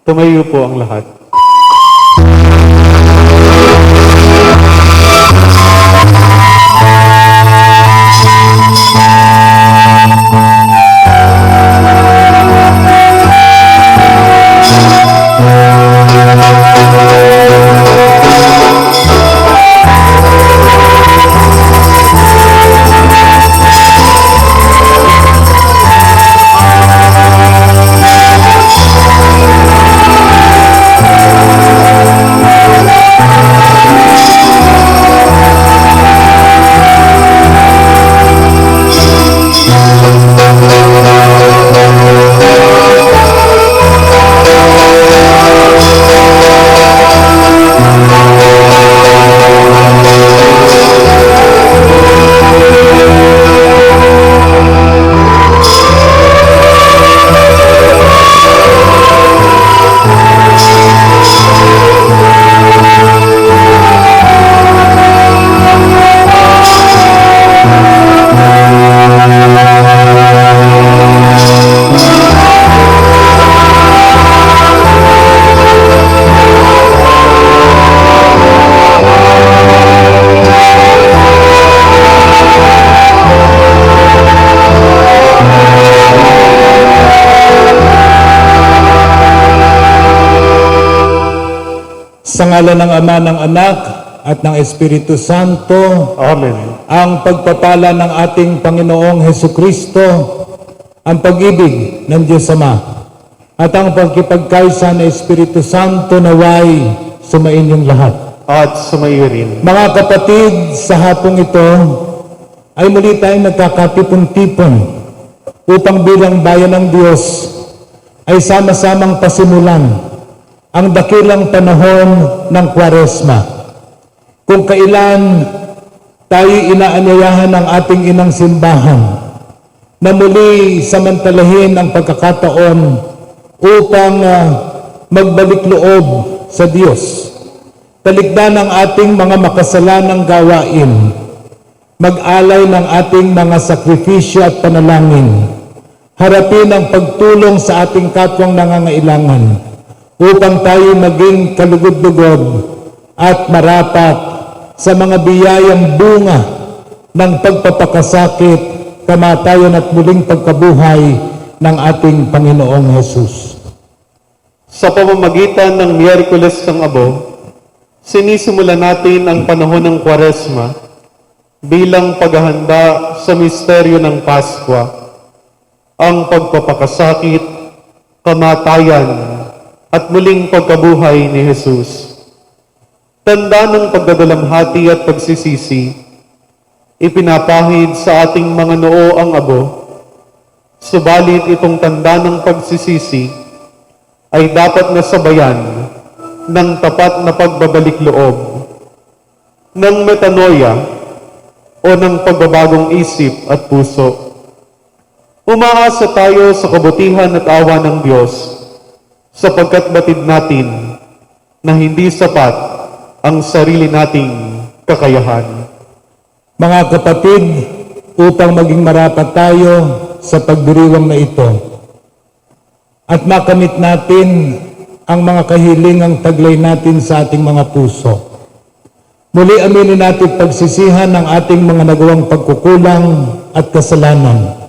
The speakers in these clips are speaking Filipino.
Tumayo po ang lahat. Sa ngalan ng Ama, ng Anak, at ng Espiritu Santo, Amen. ang pagpapala ng ating Panginoong Hesukristo, ang pag-ibig ng Diyos Ama, at ang pagkipagkaisa ng Espiritu Santo naway sumainyong lahat. At sumayo rin. Mga kapatid, sa hapong ito ay muli tayong nagkakatipon-tipon upang bilang bayan ng Diyos ay sama-samang pasimulan ang dakilang panahon ng Kwaresma, kung kailan tayo inaanyayahan ng ating inang simbahan na muli samantalahin ang pagkakataon upang magbalik loob sa Diyos, talikdan ang ating mga makasalanang gawain, mag-alay ng ating mga sakripisyo at panalangin, harapin ang pagtulong sa ating kapwang nangangailangan, upang tayo maging kalugod-lugod at marapat sa mga biyayang bunga ng pagpapakasakit, kamatayan at muling pagkabuhay ng ating Panginoong Hesus. Sa pamamagitan ng Miyerkules ng Abo, sinisimulan natin ang panahon ng Kwaresma bilang paghahanda sa misteryo ng Paskwa, ang pagpapakasakit, kamatayan, at muling pagkabuhay ni Jesus. Tanda ng pagdadalamhati at pagsisisi, ipinapahid sa ating mga noo ang abo, subalit itong tanda ng pagsisisi ay dapat nasabayan ng tapat na pagbabalik loob, ng metanoia o ng pagbabagong isip at puso. Umaasa tayo sa kabutihan at awa ng Diyos, sapagkat batid natin na hindi sapat ang sarili nating kakayahan. Mga kapatid, upang maging marapat tayo sa pagdiriwang na ito at makamit natin ang mga kahilingang taglay natin sa ating mga puso, muli aminin natin pagsisihan ng ating mga nagawang pagkukulang at kasalanan,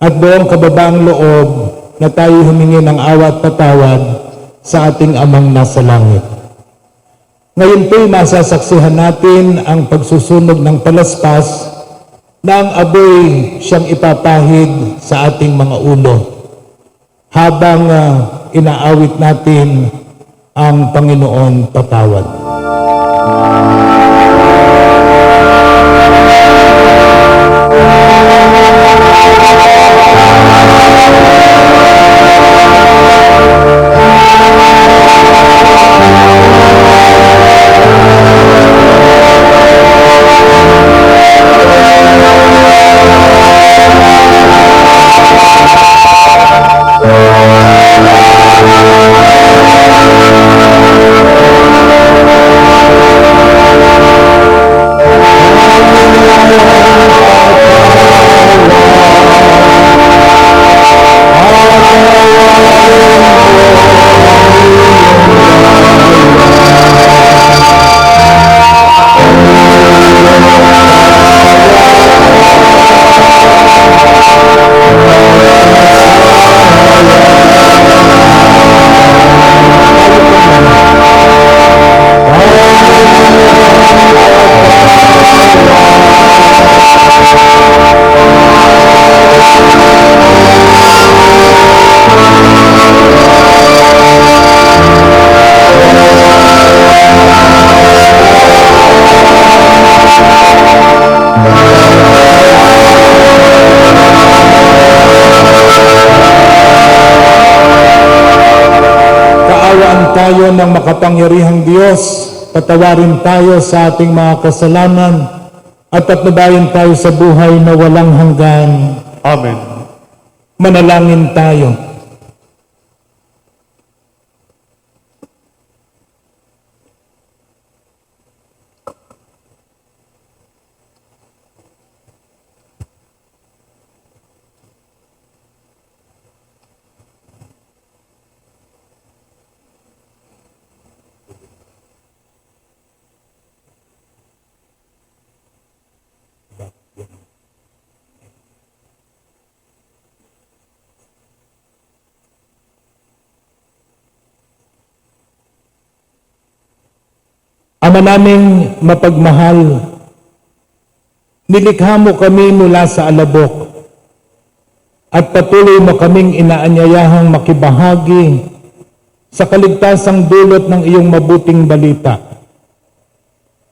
at buong kababaang loob na tayo humingi ng awa at patawad sa ating Amang nasa langit. Ngayon po'y masasaksihan natin ang pagsusunog ng palaspas na ang apoy siyang ipapahid sa ating mga ulo habang inaawit natin ang Panginoon patawad. tayo ng makapangyarihang Diyos, patawarin tayo sa ating mga kasalanan at patnubayan tayo sa buhay na walang hanggan. Amen. Manalangin tayo. Ama naming mapagmahal, nilikha mo kami mula sa alabok at patuloy mo kaming inaanyayahang makibahagi sa kaligtasang dulot ng iyong mabuting balita.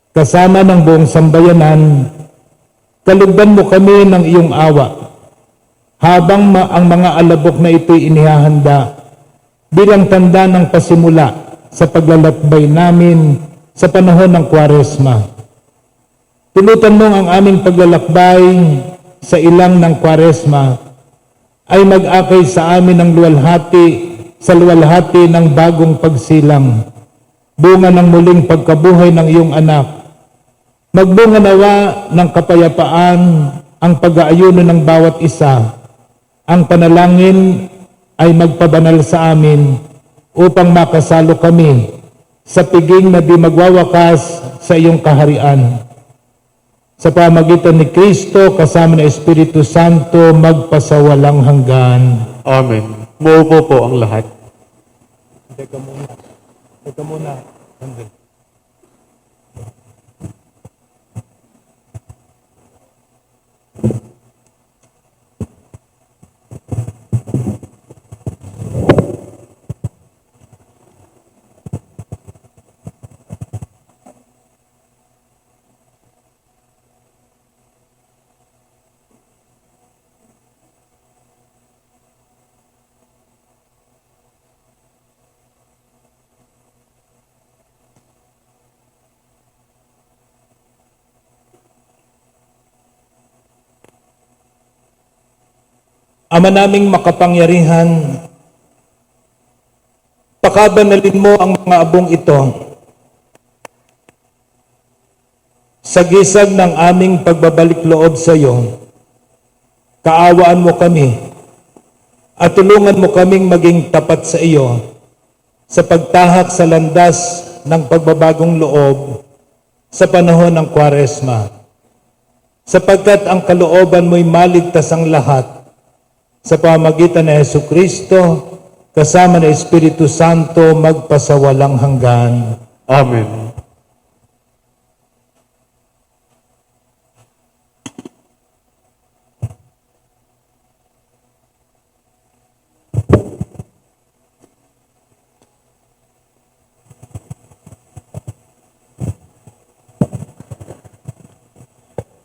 Kasama ng buong sambayanan, kalugdan mo kami ng iyong awa habang ang mga alabok na ito'y inihahanda bilang tanda ng pasimula sa paglalakbay namin sa panahon ng Kwaresma. Tulutan mo ang aming paglalakbay sa ilang ng Kwaresma ay mag-akay sa amin ng luwalhati ng bagong pagsilang, bunga ng muling pagkabuhay ng iyong anak. Magbunga nawa ng kapayapaan ang pag-aayuno ng bawat isa. Ang panalangin ay magpabanal sa amin upang makasalo kami sa piging na di magwawakas sa iyong kaharian. Sa pamagitan ni Kristo, kasama ng Espiritu Santo, magpasawalang hanggan. Amen. Maupo po ang lahat. Teka muna. Ama naming makapangyarihan, pakabanalin mo ang mga abong ito sa gisag ng aming pagbabalik loob sa iyo. Kaawaan mo kami at tulungan mo kaming maging tapat sa iyo sa pagtahak sa landas ng pagbabagong loob sa panahon ng Kwaresma, sapagkat ang kalooban mo'y maligtas ang lahat sa pamagitan ng Jesucristo, kasama ng Espiritu Santo, magpasawalang hanggan. Amen.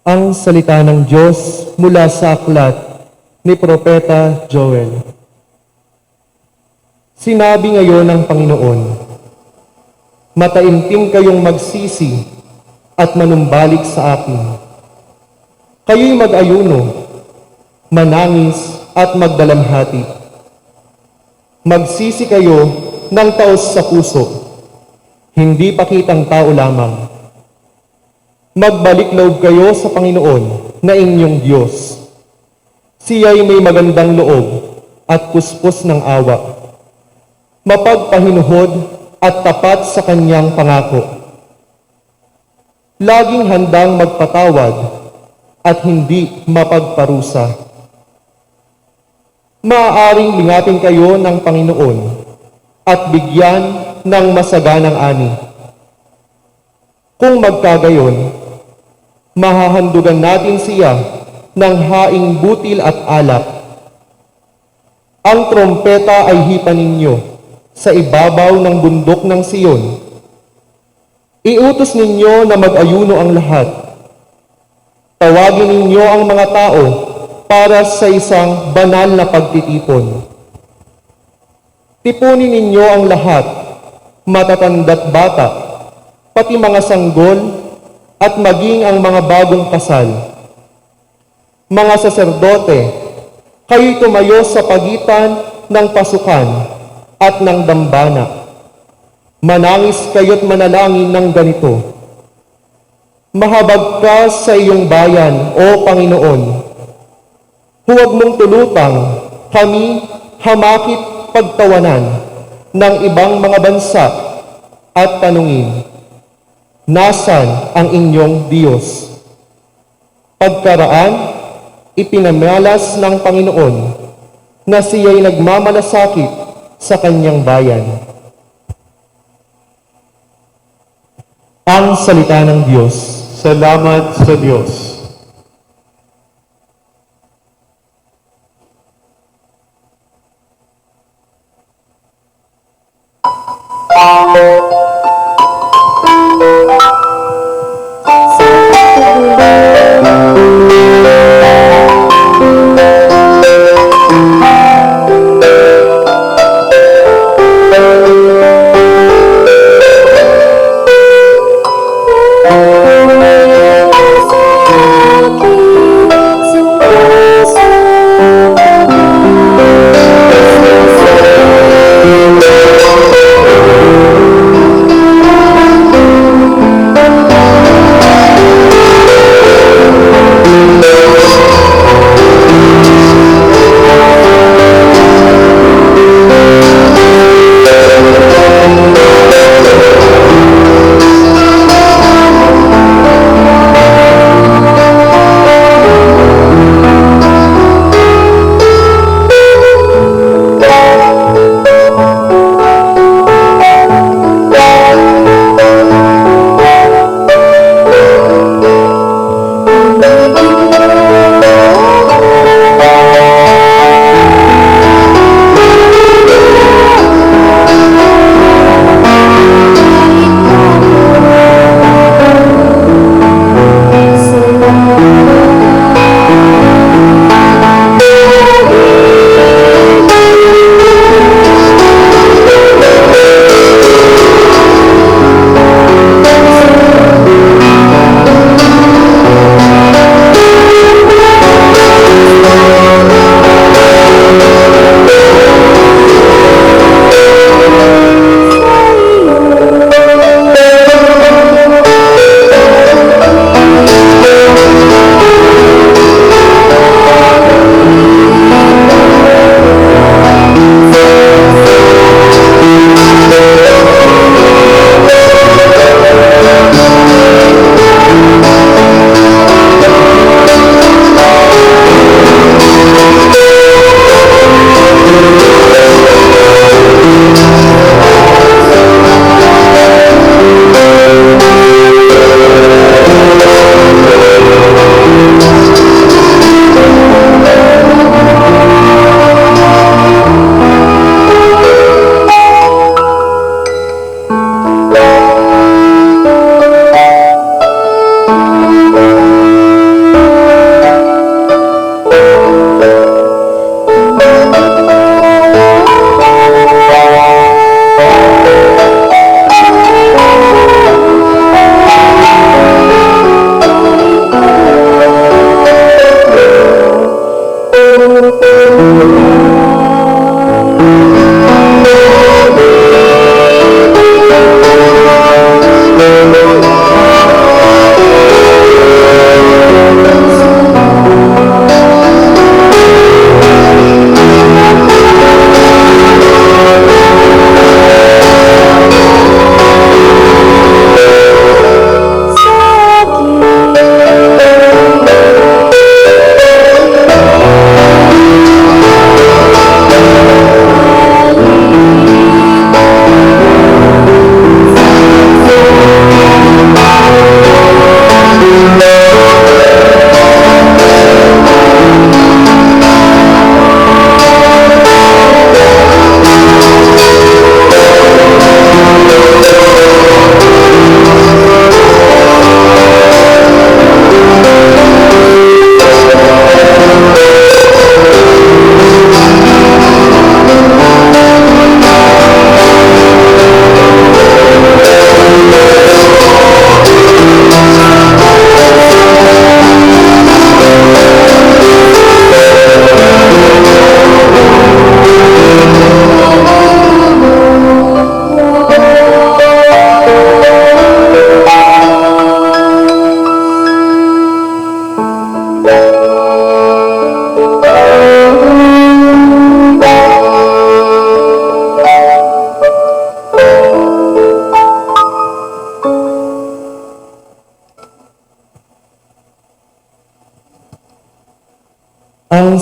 Ang salita ng Diyos mula sa aklat ni Propeta Joel. Sinabi ngayon ng Panginoon, mataimtim kayong magsisi at manumbalik sa akin. Kayo'y mag-ayuno, manangis at magdalamhati. Magsisi kayo ng taos sa puso, hindi pakitang tao lamang. Magbalik loob kayo sa Panginoon na inyong Diyos. Siya'y may magandang loob at puspos ng awa, mapagpahinuhod at tapat sa kanyang pangako. Laging handang magpatawad at hindi mapagparusa. Maaaring lingapin kayo ng Panginoon at bigyan ng masaganang ani. Kung magkagayon, mahahandugan natin siya ng haing butil at alak. Ang trompeta ay hipan ninyo sa ibabaw ng bundok ng Siyon. Iutos ninyo na mag-ayuno ang lahat. Tawagin ninyo ang mga tao para sa isang banal na pagtitipon. Tipunin ninyo ang lahat matatanda't bata, pati mga sanggol, at maging ang mga bagong kasal. Mga saserdote, kayo'y tumayo sa pagitan ng pasukan at ng dambana. Manangis kayo't manalangin ng ganito: Mahabag ka sa iyong bayan, O Panginoon. Huwag mong tulutang kami hamakit pagtawanan ng ibang mga bansa at tanungin, nasan ang inyong Diyos? Pagkaraan, ipinamalas ng Panginoon na siya'y nagmamalasakit sa kanyang bayan. Ang salita ng Diyos. Salamat sa Diyos.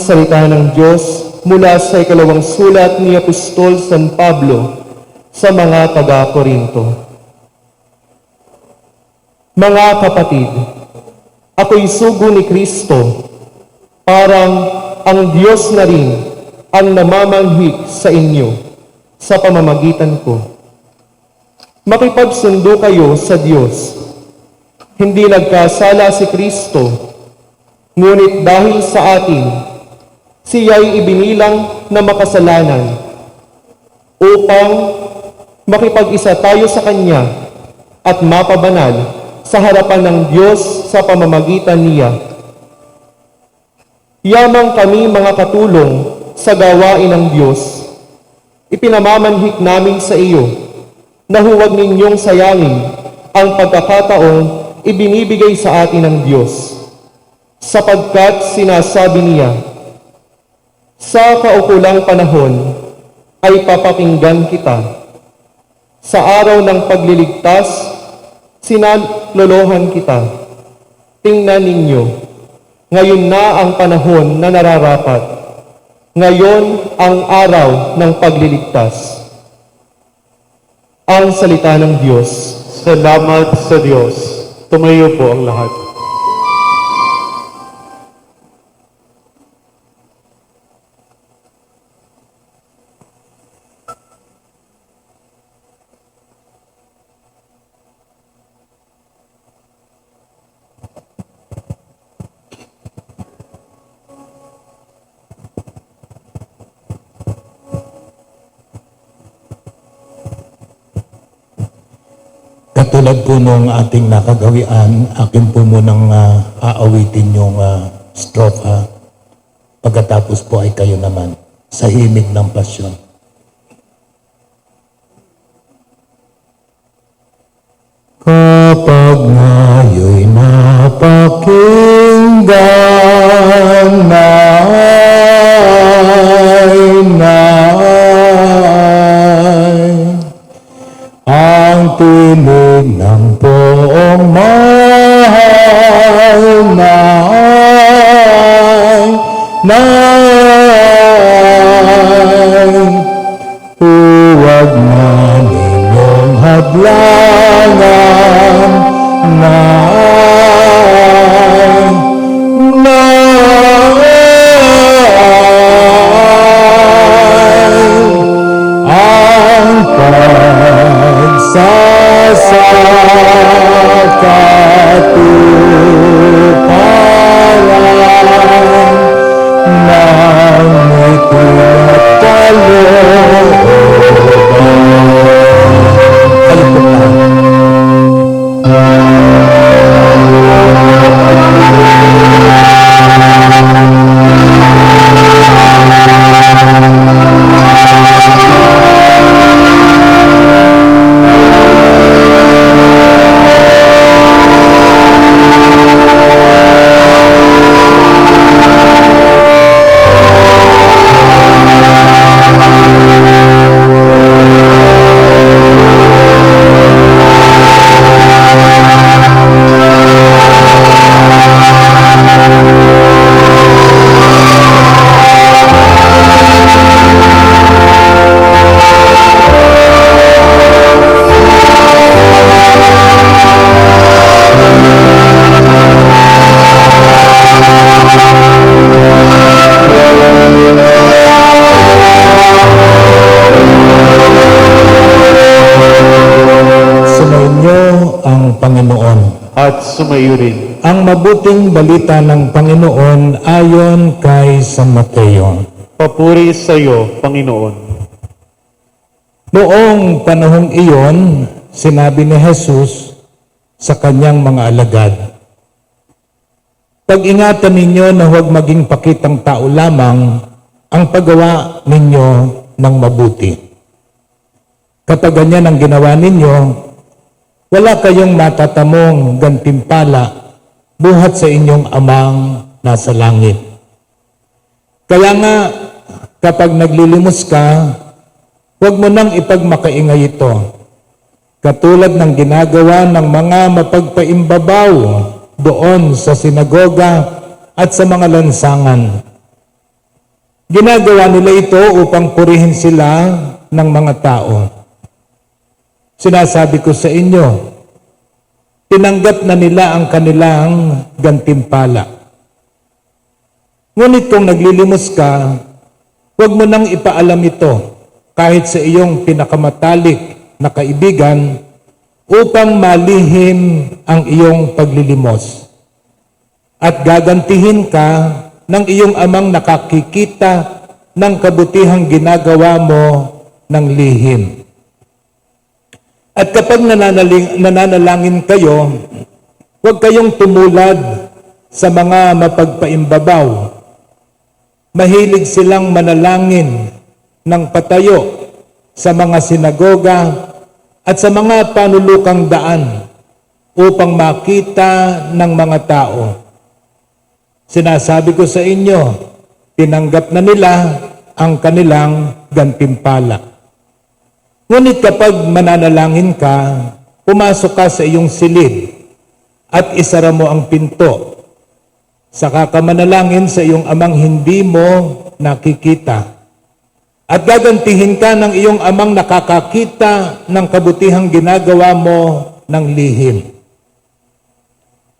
salita ng Diyos mula sa ikalawang sulat ni Apostol San Pablo sa mga taga-Korinto. Mga kapatid, ako'y sugo ni Kristo, parang ang Diyos na rin ang namamanhik sa inyo sa pamamagitan ko. Makipagsundo kayo sa Diyos. Hindi nagkasala si Kristo, ngunit dahil sa atin, siya'y ibinilang na makasalanan upang makipag-isa tayo sa Kanya at mapabanal sa harapan ng Diyos sa pamamagitan niya. Yamang kami mga katulong sa gawain ng Diyos, ipinamamanhik namin sa iyo na huwag ninyong sayangin ang pagkakataong ibinibigay sa atin ng Diyos, sapagkat sinasabi niya, sa kaukulang panahon ay papakinggan kita. Sa araw ng pagliligtas, sinalolohan kita. Tingnan ninyo, ngayon na ang panahon na nararapat. Ngayon ang araw ng pagliligtas. Ang salita ng Diyos. Salamat sa Diyos. Tumayo po ang lahat. Katulad po nung ating nakagawian, akin po munang aawitin yung strofa. Pagkatapos po ay kayo naman sa himig ng pasyon. Kapag ngayo'y napakinggan ang tinig ng poong mahal huwag na ninyong hadlangan ang pagsasakatuparan ng ngiti at kalooban. At sumayo rin. Ang mabuting balita ng Panginoon ayon kay San Mateo. Papuri sa iyo, Panginoon. Noong panahong iyon, sinabi ni Jesus sa kanyang mga alagad, pag-ingatan ninyo na huwag maging pakitang tao lamang ang paggawa ninyo ng mabuti. Kapag ganyan ang ginawa ninyo, wala kayong matatamong gantimpala buhat sa inyong amang nasa langit. Kaya nga, kapag naglilimos ka, huwag mo nang ipagmakaingay ito. Katulad ng ginagawa ng mga mapagpaimbabaw doon sa sinagoga at sa mga lansangan Ginagawa nila ito upang purihin sila ng mga tao. Sinasabi ko sa inyo, tinanggap na nila ang kanilang gantimpala. Ngunit kung naglilimos ka, huwag mo nang ipaalam ito kahit sa iyong pinakamatalik na kaibigan upang malihim ang iyong paglilimos. At gagantihin ka ng iyong amang nakakikita ng kabutihang ginagawa mo ng lihim. At kapag nananalangin kayo, huwag kayong tumulad sa mga mapagpaimbabaw. Mahilig silang manalangin ng patayo sa mga sinagoga at sa mga panulukang daan upang makita ng mga tao. Sinasabi ko sa inyo, tinanggap na nila ang kanilang gantimpala. Ngunit kapag mananalangin ka, pumasok ka sa iyong silid at isara mo ang pinto. Saka ka manalangin sa iyong amang hindi mo nakikita. At gagantihin ka ng iyong amang nakakakita ng kabutihang ginagawa mo ng lihim.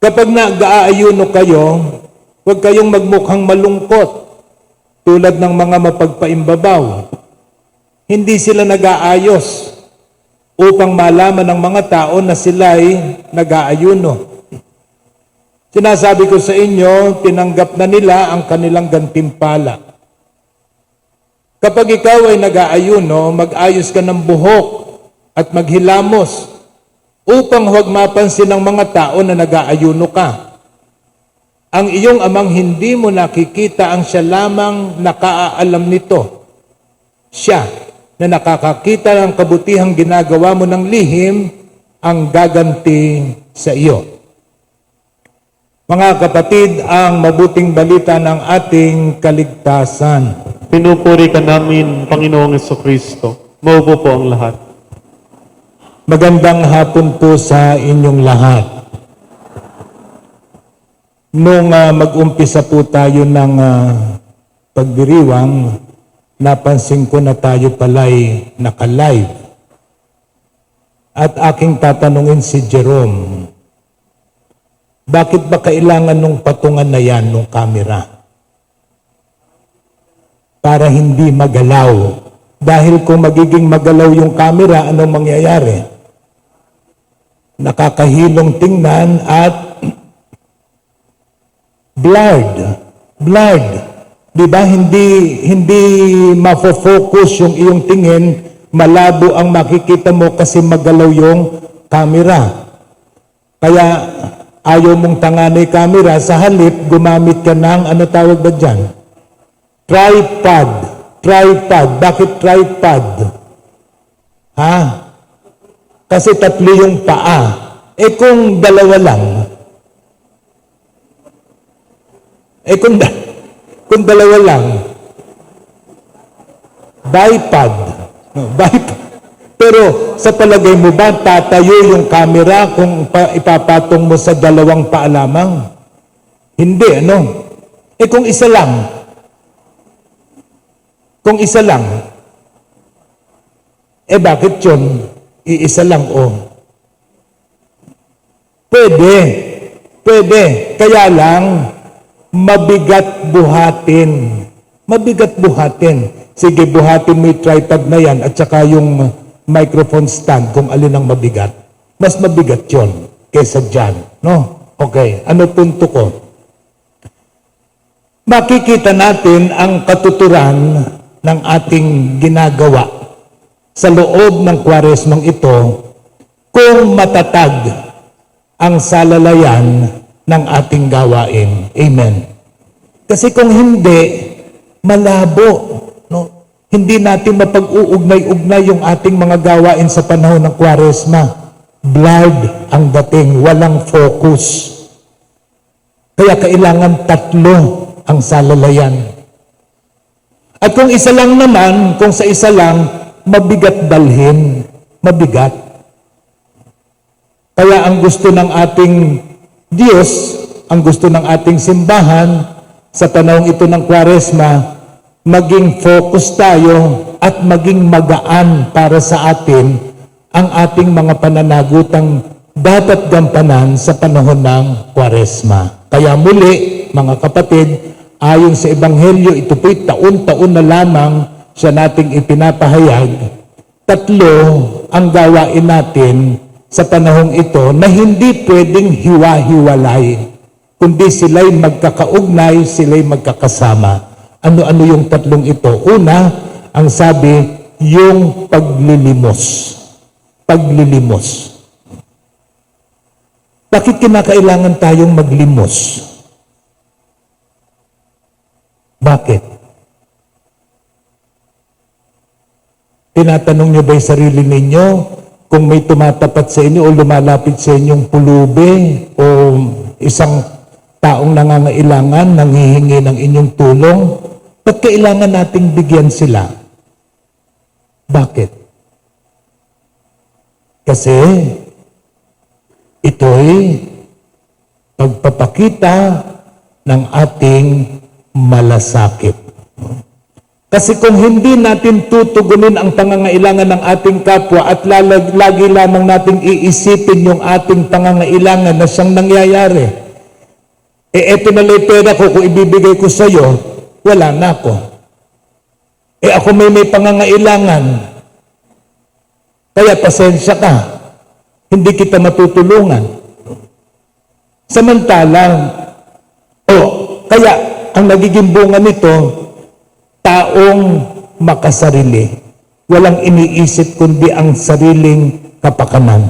Kapag nag-aayuno kayo, huwag kayong magmukhang malungkot tulad ng mga mapagpaimbabaw. Hindi sila nag-aayos upang malaman ng mga tao na sila'y nag-aayuno. Sinasabi ko sa inyo, tinanggap na nila ang kanilang gantimpala. Kapag ikaw ay nag-aayuno, mag-ayos ka ng buhok at maghilamos upang huwag mapansin ng mga tao na nag-aayuno ka. Ang iyong amang hindi mo nakikita ang siya lamang nakaalam nito. Siya na nakakakita ng kabutihang ginagawa mo ng lihim ang gaganti sa iyo. Mga kapatid, ang mabuting balita ng ating kaligtasan. Pinupuri ka namin, Panginoong Jesucristo. Maupo po ang lahat. Magandang hapon po sa inyong lahat. Nung mag-umpisa po tayo ng pagdiriwang, napansin ko na tayo pala'y naka-live. At aking tatanungin si Jerome, bakit ba kailangan nung patungan na yan, nung camera? Para hindi magalaw. Dahil kung magiging magalaw yung camera, anong mangyayari? Nakakahilong tingnan at blurred. Di ba? Hindi mafo-focus yung iyong tingin, malabo ang makikita mo kasi magalaw yung camera. Kaya ayaw mong tanganay camera, sa halip gumamit ka ng, ano tawag ba dyan? Tripod. Bakit tripod? Ha? Kasi tatlo yung paa. Kung dalawa lang, kung dalawa lang, bipod. Pero sa palagay mo ba, tatayo yung camera kung ipapatong mo sa dalawang paa lamang? Hindi, ano? Kung isa lang, bakit yun? Iisa lang, Pwede. Kaya lang, mabigat buhatin. Sige, buhatin mo yung tripod na yan at saka yung microphone stand kung alin ang mabigat. Mas mabigat yon kaysa dyan. No? Okay, ano punto ko? Makikita natin ang katuturan ng ating ginagawa sa loob ng Kwaresmang ito kung matatag ang salalayan ng ating gawain. Amen. Kasi kung hindi, malabo. No? Hindi natin mapag-uugnay-ugnay yung ating mga gawain sa panahon ng Kwaresma. Blurred ang dating, walang focus. Kaya kailangan tatlo ang salalayan. At kung isa lang naman, kung sa isa lang, mabigat dalhin. Mabigat. Kaya ang gusto ng ating Diyos, ang gusto ng ating simbahan, sa panahon ito ng Kwaresma, maging focus tayo at maging magaan para sa atin ang ating mga pananagutang dapat gampanan sa panahon ng Kwaresma. Kaya muli, mga kapatid, ayon sa Ebanghelyo, ito po'y taon-taon na lamang siya nating ipinapahayag. 3 ang gawain natin sa panahong ito na hindi pwedeng hiwa-hiwalay, kundi sila'y magkakaugnay, sila'y magkakasama. Ano-ano yung 3 ito? Una, ang sabi, yung paglilimos. Paglilimos. Bakit kinakailangan tayong maglimos? Bakit? Tinatanong niyo ba yung sarili ninyo kung may tumatapat sa inyo o lumalapit sa inyong pulubi o isang taong nangangailangan, nanghihingi ng inyong tulong? Ba't kailangan nating bigyan sila? Bakit? Kasi ito'y pagpapakita ng ating malasakit. Kasi kung hindi natin tutugunin ang pangangailangan ng ating kapwa at lagi lamang nating iisipin yung ating pangangailangan na siyang nangyayari, eto na lang pera ko, kung ibibigay ko sa iyo, wala na ako. Ako may pangangailangan. Kaya pasensya ka. Hindi kita matutulungan. Samantalang, kaya ang nagiging bunga nito, taong makasarili. Walang iniisip kundi ang sariling kapakanan.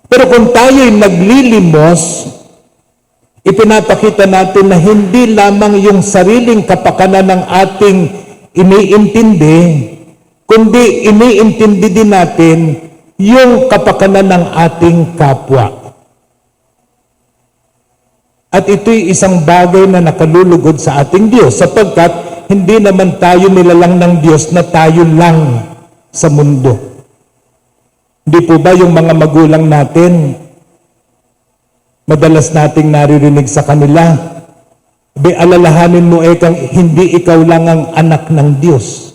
Pero kung tayo'y naglilimos, ipinapakita natin na hindi lamang yung sariling kapakanan ng ating iniintindi, kundi iniintindi din natin yung kapakanan ng ating kapwa. At ito'y isang bagay na nakalulugod sa ating Diyos, sapagkat hindi naman tayo nilalang ng Diyos na tayo lang sa mundo. Hindi po ba yung mga magulang natin, madalas nating naririnig sa kanila, alalahanin mo kang hindi ikaw lang ang anak ng Diyos.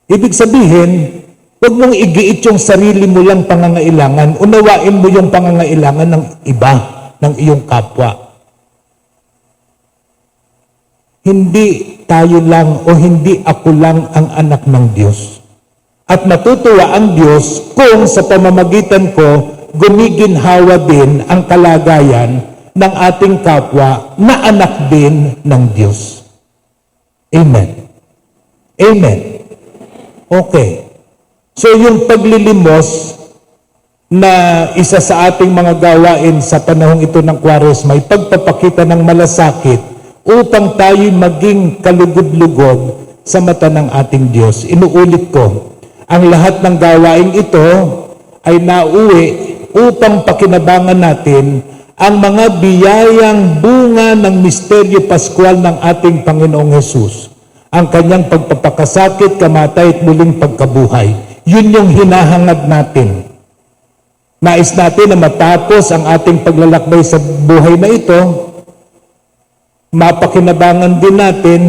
Ibig sabihin, huwag mong igiit yung sarili mo lang pangangailangan, unawain mo yung pangangailangan ng iba, ng iyong kapwa. Hindi tayo lang o hindi ako lang ang anak ng Diyos. At matutuwa ang Diyos kung sa pamamagitan ko, gumiginhawa din ang kalagayan ng ating kapwa na anak din ng Diyos. Amen. Amen. Okay. So yung paglilimos na isa sa ating mga gawain sa panahong ito ng Kwaresma ay pagpapakita ng malasakit upang tayo'y maging kalugod-lugod sa mata ng ating Diyos. Inuulit ko, ang lahat ng gawain ito ay nauwi upang pakinabangan natin ang mga biyayang bunga ng misteryo paskwal ng ating Panginoong Hesus. Ang kanyang pagpapakasakit, kamatay at muling pagkabuhay. Yun yung hinahangad natin. Nais natin na matapos ang ating paglalakbay sa buhay na ito, mapakinabangan din natin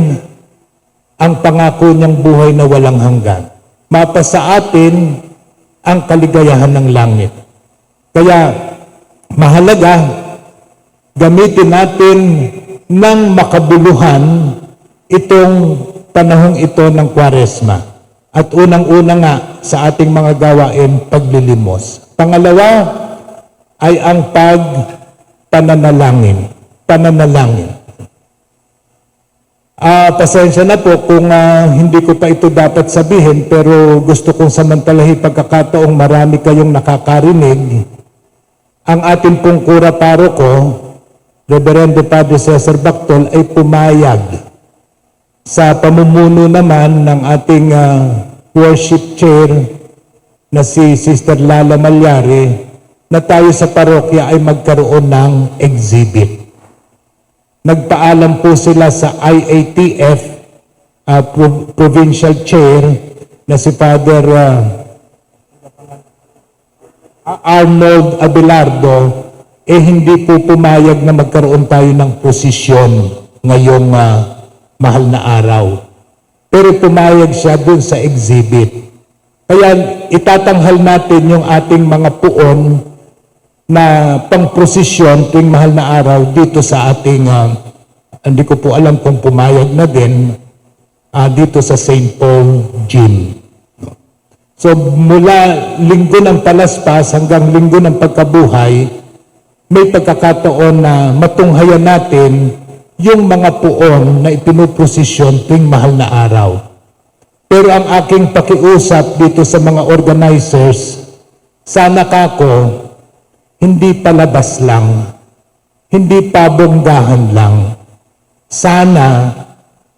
ang pangako niyang buhay na walang hanggan. Mapasa atin ang kaligayahan ng langit. Kaya mahalaga, gamitin natin ng makabuluhan itong panahong ito ng Kwaresma. At unang-una nga sa ating mga gawain, paglilimos. Pangalawa ay ang pananalangin. Pananalangin. Pasensya na po kung hindi ko pa ito dapat sabihin, pero gusto kong samantalahin pagkakataong marami kayong nakakarinig. Ang ating pong kura paroko, Reverendo Padre Cesar Bactol, ay pumayag sa pamumuno naman ng ating worship chair na si Sister Lala Malyari na tayo sa parokya ay magkaroon ng exhibit. Nagpaalam po sila sa IATF Provincial Chair na si Father Arnold Abelardo, hindi po pumayag na magkaroon tayo ng posisyon ngayong mahal na araw. pero pumayag siya dun sa exhibit. Kaya itatanghal natin yung ating mga puon na pangprosesyon tuwing mahal na araw dito sa ating, hindi ko po alam kung pumayag na din, dito sa St. Paul Gym. So mula linggo ng palaspas hanggang linggo ng pagkabuhay, may pagkakataon na matunghayan natin yung mga puon na ipinuposisyon tuwing mahal na araw. Pero ang aking pakiusap dito sa mga organizers, sana kako, hindi palabas lang, hindi pabonggahan lang. Sana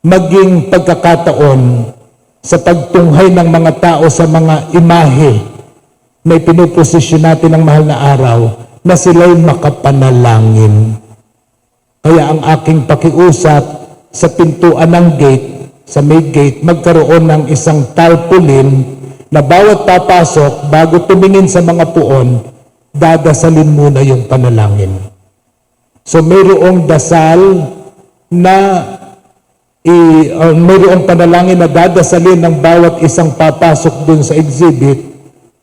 maging pagkakataon sa pagtunghay ng mga tao sa mga imahe na ipinuposisyon natin ng mahal na araw na sila'y makapanalangin. Kaya ang aking pakiusap sa pintuan ng gate, sa may gate, magkaroon ng isang tarpaulin na bawat papasok bago tumingin sa mga puon, dadasalin muna yung panalangin. So mayroong dasal na mayroong panalangin na dadasalin ng bawat isang papasok dun sa exhibit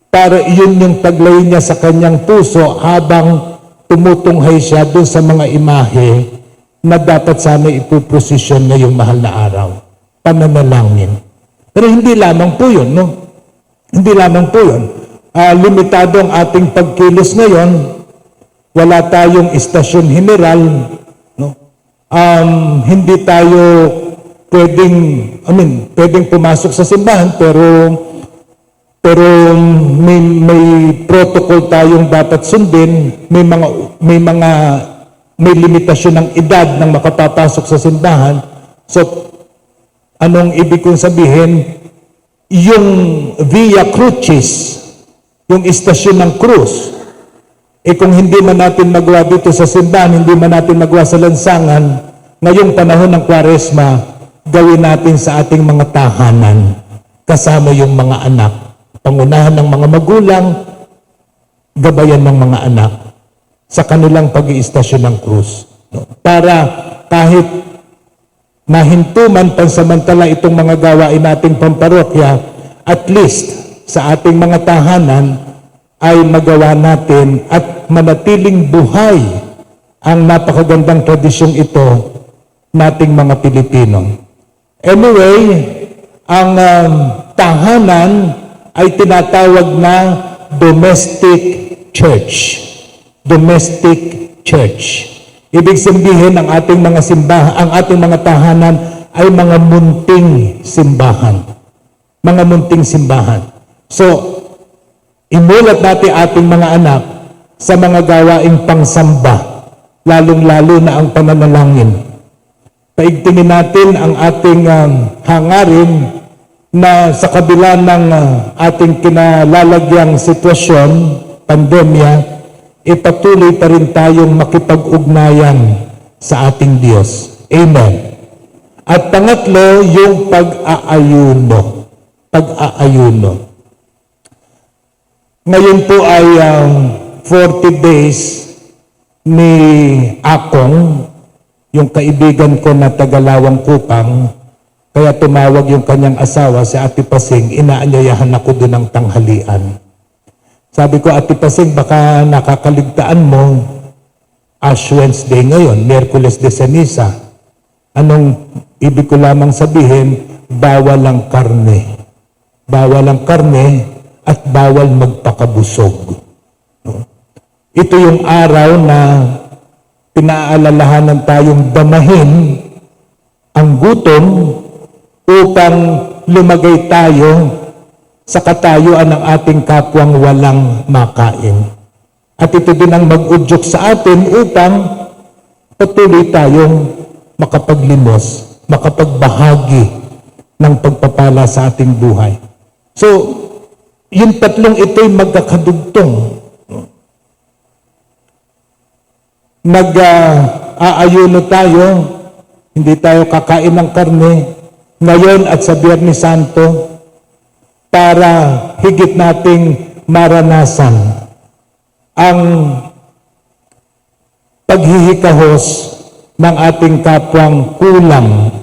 para iyon yung taglay niya sa kanyang puso habang tumutunghay siya dun sa mga imahe na dapat sana ipuposisyon na yung mahal na araw. Pananalangin. Pero hindi lamang po yun, no? Hindi lamang po yun. Limitado ang ating pagkilos ngayon. Wala tayong istasyon general, no? Hindi tayo pwedeng pumasok sa simbahan, pero may protocol tayong dapat sundin, may limitasyon ng edad ng makapapasok sa simbahan. So anong ibig kong sabihin? Yung Via Crucis, yung istasyon ng krus, kung hindi man natin magawa dito sa simbahan, hindi man natin magawa sa lansangan, ngayong panahon ng Kwaresma, gawin natin sa ating mga tahanan, kasama yung mga anak, pangunahan ng mga magulang, gabayan ng mga anak, sa kanilang pag-iistasyon ng krus. Para kahit mahintuman pansamantala itong mga gawain nating pamparokya, at least sa ating mga tahanan ay magawa natin at manatiling buhay ang napakagandang tradisyong ito nating mga Pilipino. Anyway, ang tahanan ay tinatawag na domestic church. Domestic church. Ibig sabihin ang ating mga simbahan, ang ating mga tahanan ay mga munting simbahan. Mga munting simbahan. So, imulat natin ating mga anak sa mga gawaing pangsamba, lalong-lalo na ang pananalangin. Paigtingin natin ang ating hangarin na sa kabila ng ating kinalalagyang sitwasyon, pandemya, ipatuloy pa rin tayong makipag-ugnayan sa ating Diyos. Amen. At pangatlo, yung pag-aayuno. Pag-aayuno. Ngayon po ay 40 days ni Akong, yung kaibigan ko na tagalawang Kupang, kaya tumawag yung kanyang asawa, si Ate Pasing, inaanyayahan ako doon ng tanghalian. Sabi ko, Ate Pasing, baka nakakaligtaan mo, Ash Wednesday ngayon, Miyerkules de Ceniza. Anong ibig ko lamang sabihin? Bawal ang karne. Bawal ang karne at bawal magpakabusog. Ito yung araw na pinaalalahanan tayong damahin ang gutom upang lumagay tayo sa katayuan ng ating kapwang walang makain. At ito din ang mag-udyok sa atin upang patuloy tayong makapaglimos, makapagbahagi ng pagpapala sa ating buhay. So, yung tatlong ito'y magkakadugtong. Mag-aayuno tayo, hindi tayo kakain ng karne, ngayon at sa Biyernes Santo, para higit nating maranasan ang paghihikahos ng ating kapwang kulang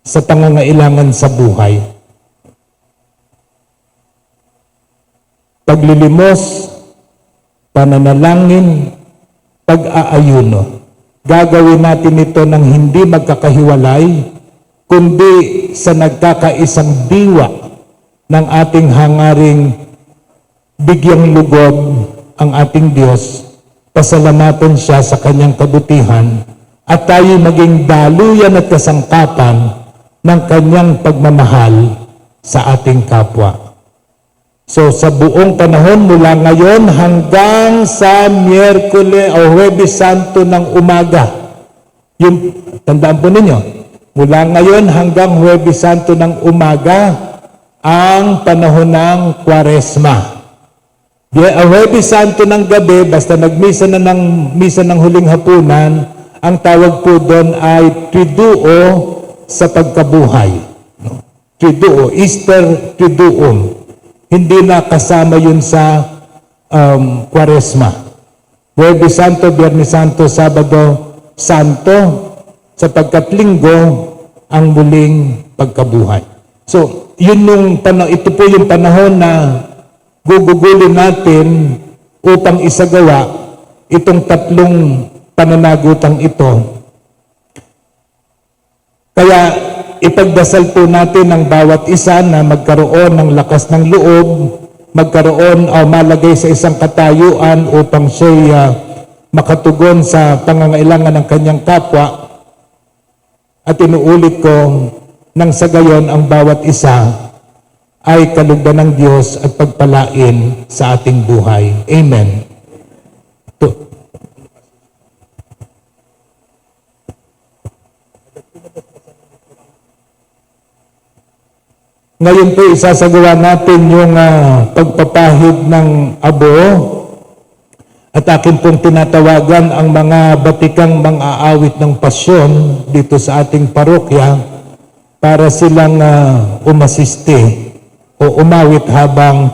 sa pangangailangan sa buhay. Paglilimos, pananalangin, pag-aayuno. Gagawin natin ito ng hindi magkakahiwalay, kundi sa nagkakaisang diwa ng ating hangaring bigyang lugod ang ating Diyos, pasalamatan siya sa kanyang kabutihan, at tayo maging daluyan at kasangkapan ng kanyang pagmamahal sa ating kapwa. So sa buong panahon mula ngayon hanggang sa Miyerkules o Huwebes Santo ng umaga, yung, tandaan po ninyo, mula ngayon hanggang Huwebes Santo ng umaga, ang panahon ng Kwaresma. Huwebes Santo ng gabi, basta nagmisa na ng misa ng huling hapunan, ang tawag po doon ay Triduo sa pagkabuhay. Triduo, Easter Triduum. Hindi na kasama yun sa Kwaresma. Huwebes Santo, Biyernes Santo, Sabado Santo, sapagkat Linggo ang muling pagkabuhay. So, ito po yung panahon na gugugulin natin upang isagawa itong tatlong pananagutang ito. Kaya ipagdasal po natin ang bawat isa na magkaroon ng lakas ng loob, magkaroon o malagay sa isang katayuan upang siya makatugon sa pangangailangan ng kanyang kapwa. At inuulit ko, nang sa gayon ang bawat isa ay kalugdan ng Diyos at pagpalain sa ating buhay. Amen. Ngayon po isasagawa natin yung pagpapahid ng abo, at akin pong tinatawagan ang mga batikang mang-aawit ng pasyon dito sa ating parokya para silang umasiste o umawit habang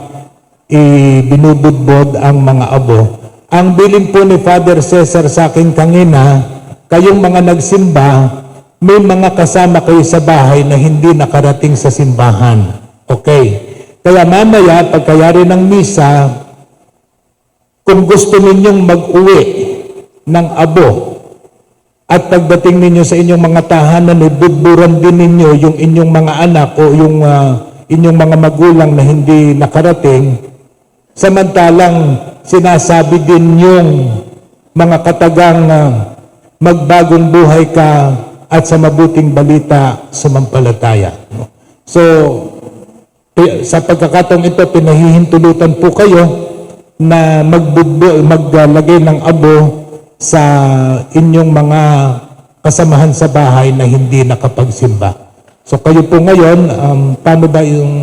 ibinubudbod ang mga abo. Ang bilin po ni Father Cesar sa akin kanina, kayong mga nagsimba, may mga kasama kayo sa bahay na hindi nakarating sa simbahan. Okay. Kaya mamaya, pagkayari ng misa, kung gusto ninyong mag-uwi ng abo, at pagdating ninyo sa inyong mga tahanan, budburan din ninyo yung inyong mga anak o yung inyong mga magulang na hindi nakarating, samantalang sinasabi din yung mga katagang magbagong buhay ka at sa mabuting balita sumampalataya. So, sa pagkakataong ito, pinahihintulutan po kayo na maglagay ng abo sa inyong mga kasamahan sa bahay na hindi nakapagsimba. So kayo po ngayon, paano ba yung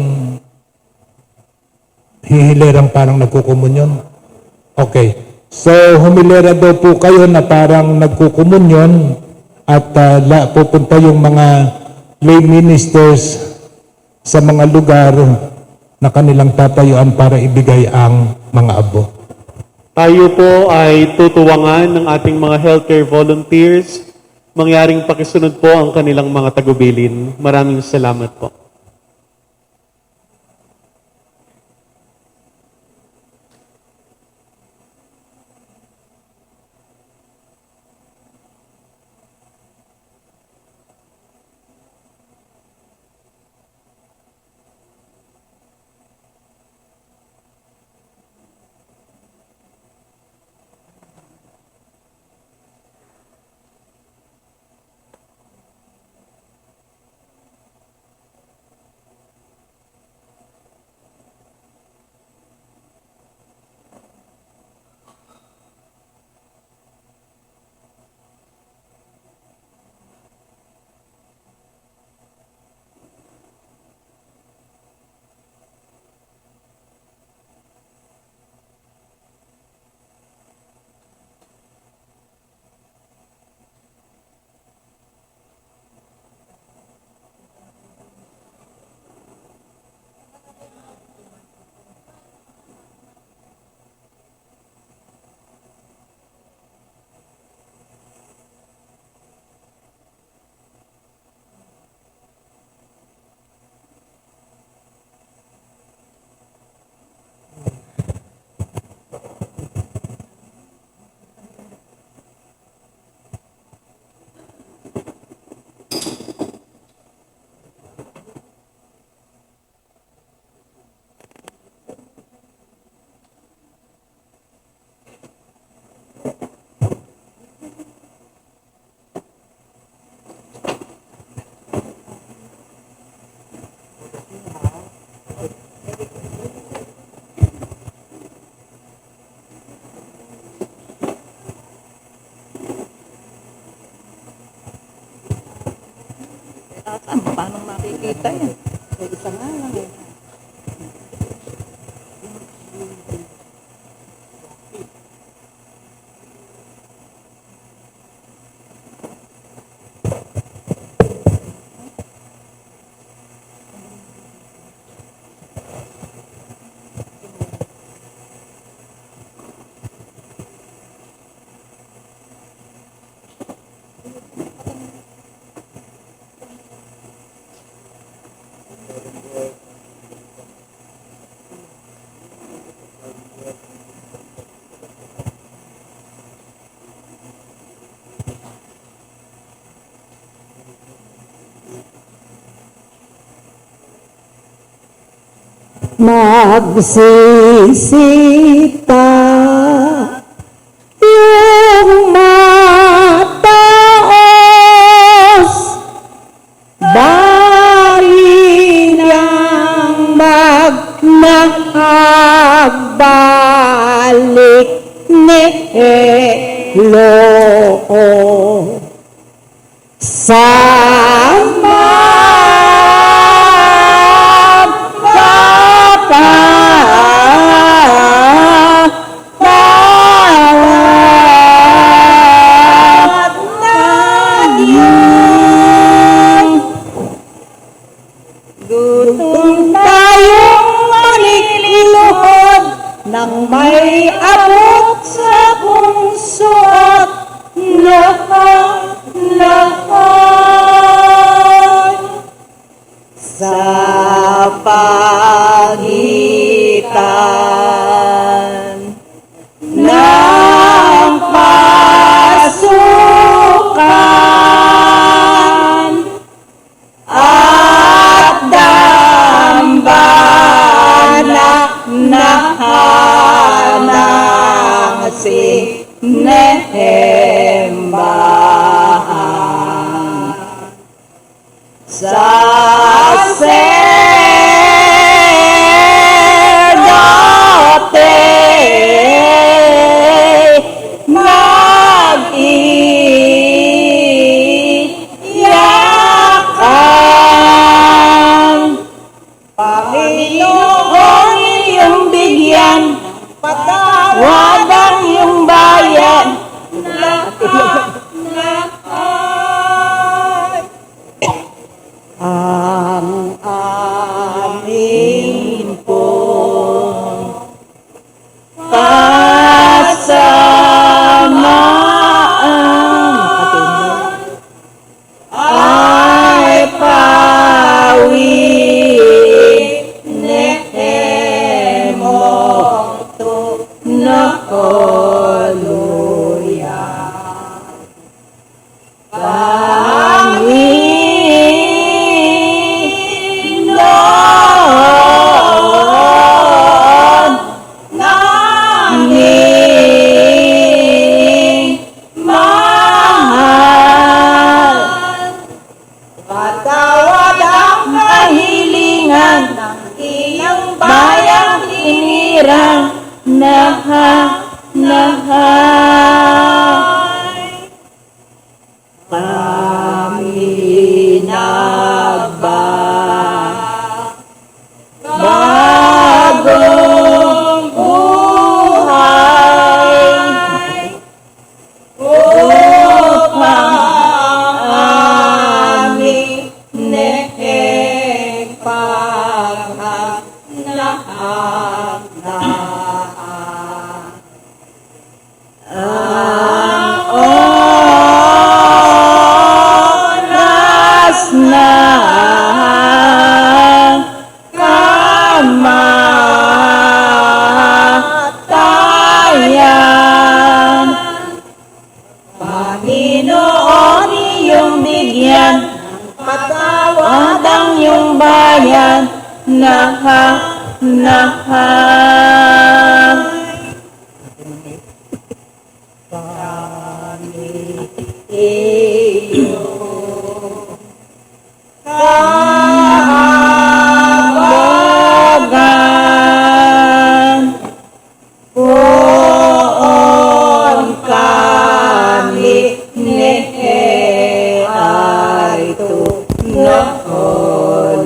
hihilerang parang nagkukumunyon? Okay. So humilera daw po kayo na parang nagkukumunyon at pupunta yung mga lay ministers sa mga lugar na kanilang tatayuan para ibigay ang mga abo. Tayo po ay tutuwangan ng ating mga healthcare volunteers. Mangyaring pakisunod po ang kanilang mga tagubilin. Maraming salamat po. Kita yan. Isa nga lang eh. Magsisita yung mataos, balinang magnakagbalik ni Lord. Sama nang may abot sa kong suot, lahat sa pagitan ng pasukan at dambana nahanang si Nehembahan sa sacerdote nag-iyakan. Panginoon, iyong bigyan, patawadan yung bayan, ang amin pong kasamaan ay pawid Nehemoto na holuya. Panginoon naming mahal, patawad ang kahilingan ng iyong bayang hinirang kami nagbagong buhay upang aming naipaghahandaan. Ang oras na kamatayan, Panginoon, iyong bigyan, patawad ang iyong bayan, kahabagan. Poon kami ay tunahol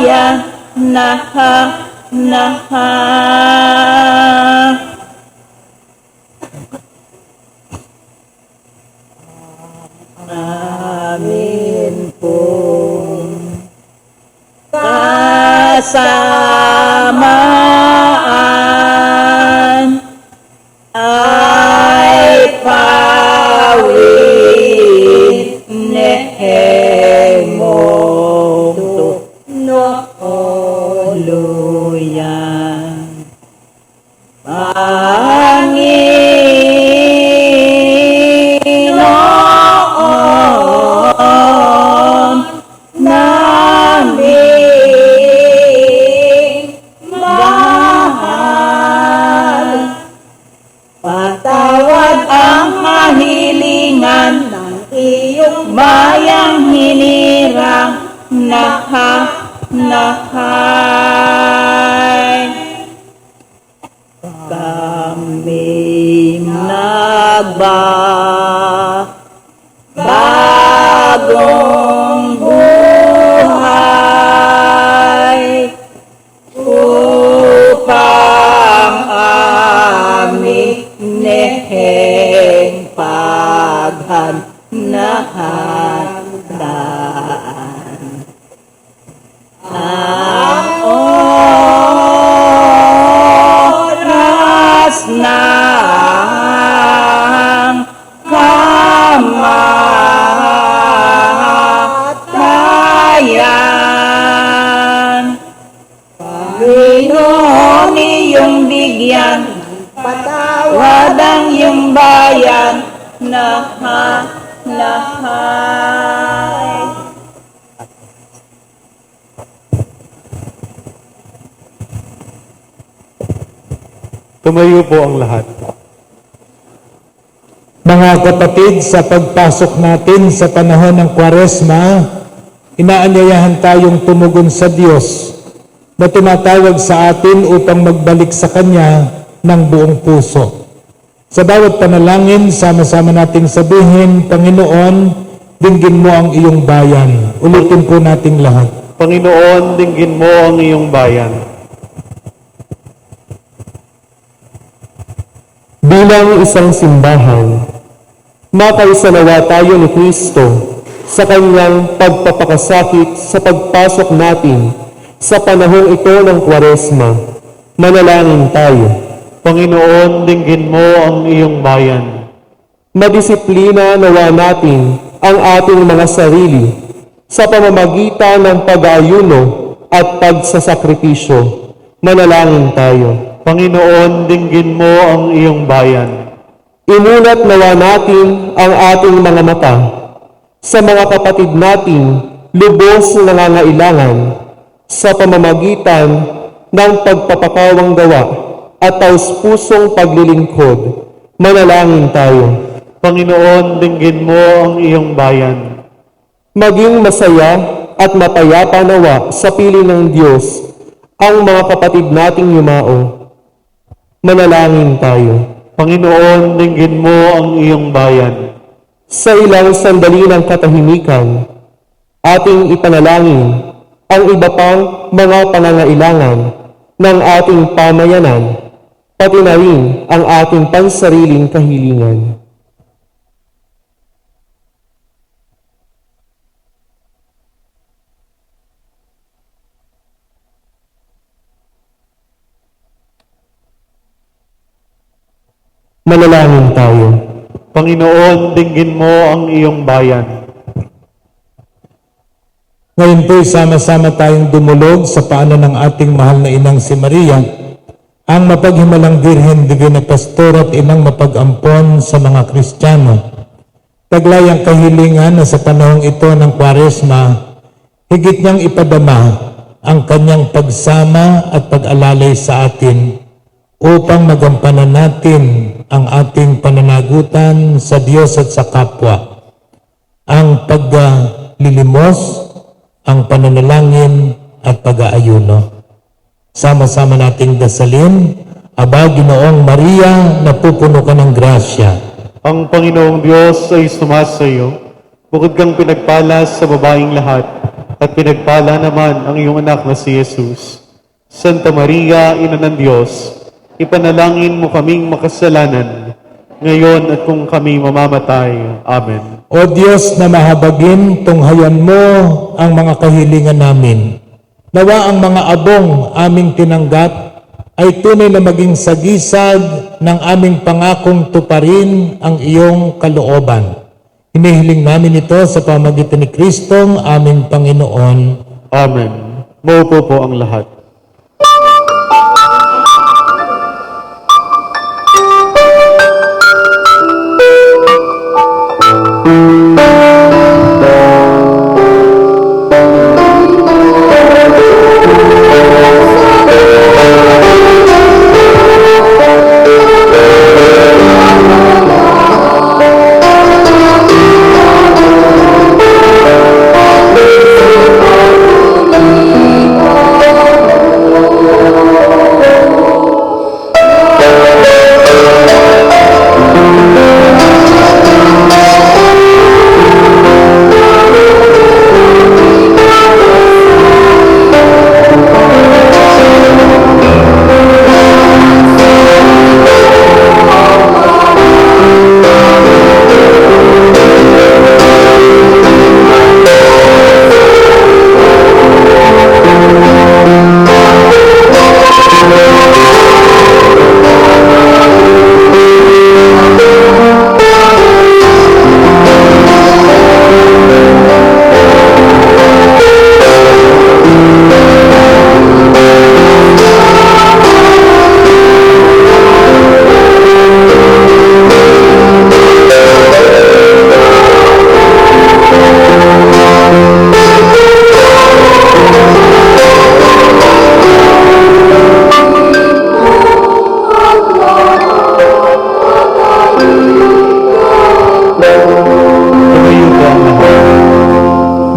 bayan na amin po kasamaan ay pawid nemo tuluyan Panginoon namin mahal, patawad ang kahilingan ng iyong bayang hinirang nahay. Kami bagong buhay upang aming paghandaan. Ang oras ng kamatayan, Panginoon iyong bigyan, patawad ang iyong bayan nahay. Tumayo po ang lahat. Mga kapatid, sa pagpasok natin sa panahon ng Kwaresma, inaanyayahan tayong tumugon sa Diyos na tumatawag sa atin upang magbalik sa Kanya ng buong puso. Sa bawat panalangin, sama-sama nating sabihin, Panginoon, dinggin mo ang iyong bayan. Ulitin po nating lahat. Panginoon, dinggin mo ang iyong bayan. Bilang isang simbahan, makaisalawa tayo ni Kristo sa kanyang pagpapakasakit sa pagpasok natin sa panahong ito ng Kwaresma. Manalangin tayo. Panginoon, dinggin mo ang iyong bayan. Madisiplina nawa natin ang ating mga sarili sa pamamagitan ng pag-aayuno at pagsasakripisyo. Manalangin tayo. Panginoon, dinggin mo ang iyong bayan. Imulat nawa natin ang ating mga mata sa mga kapatid nating lubos na nangangailangan sa pamamagitan ng pagpapakawang gawa at taus-pusong paglilingkod. Manalangin tayo. Panginoon, dinggin mo ang iyong bayan. Maging masaya at mapayapa nawa sa piling ng Diyos ang mga kapatid nating yumao. Manalangin tayo. Panginoon, dinggin mo ang iyong bayan. Sa ilang sandali ng katahimikan, ating ipanalangin ang iba pang mga pangangailangan ng ating pamayanan, pati na rin ang ating pansariling kahilingan. Manalangin tayo. Panginoon, dinggin mo ang iyong bayan. Ngayon po'y sama-sama tayong dumulog sa paanan ng ating mahal na inang si Maria, ang mapaghimalang Birhen Divina Pastor at inang mapag-ampon sa mga Kristiyano. Taglay ang kahilingan na sa panahong ito ng Kwaresma, higit niyang ipadama ang kanyang pagsama at pag-alalay sa atin upang magampanan natin ang ating pananagutan sa Diyos at sa kapwa. Ang paglilimos, ang pananalangin at pag-aayuno. Sama-sama nating dasalin, Aba, Ginoong Maria, napupuno ka ng grasya. Ang Panginoong Diyos ay sumasa iyo. Bukod kang pinagpala sa babaeng lahat, at pinagpala naman ang iyong anak na si Jesus. Santa Maria, Ina ng Diyos, ipanalangin mo kaming makasalanan, ngayon at kung kami mamamatay. Amen. O Diyos na mahabagin, tunghayan mo ang mga kahilingan namin. Nawa ang mga abong aming tinanggap ay tunay na maging sagisag ng aming pangakong tuparin ang iyong kalooban. Hinihiling namin ito sa pamagitan ni Kristong aming Panginoon. Amen. Maupo po ang lahat.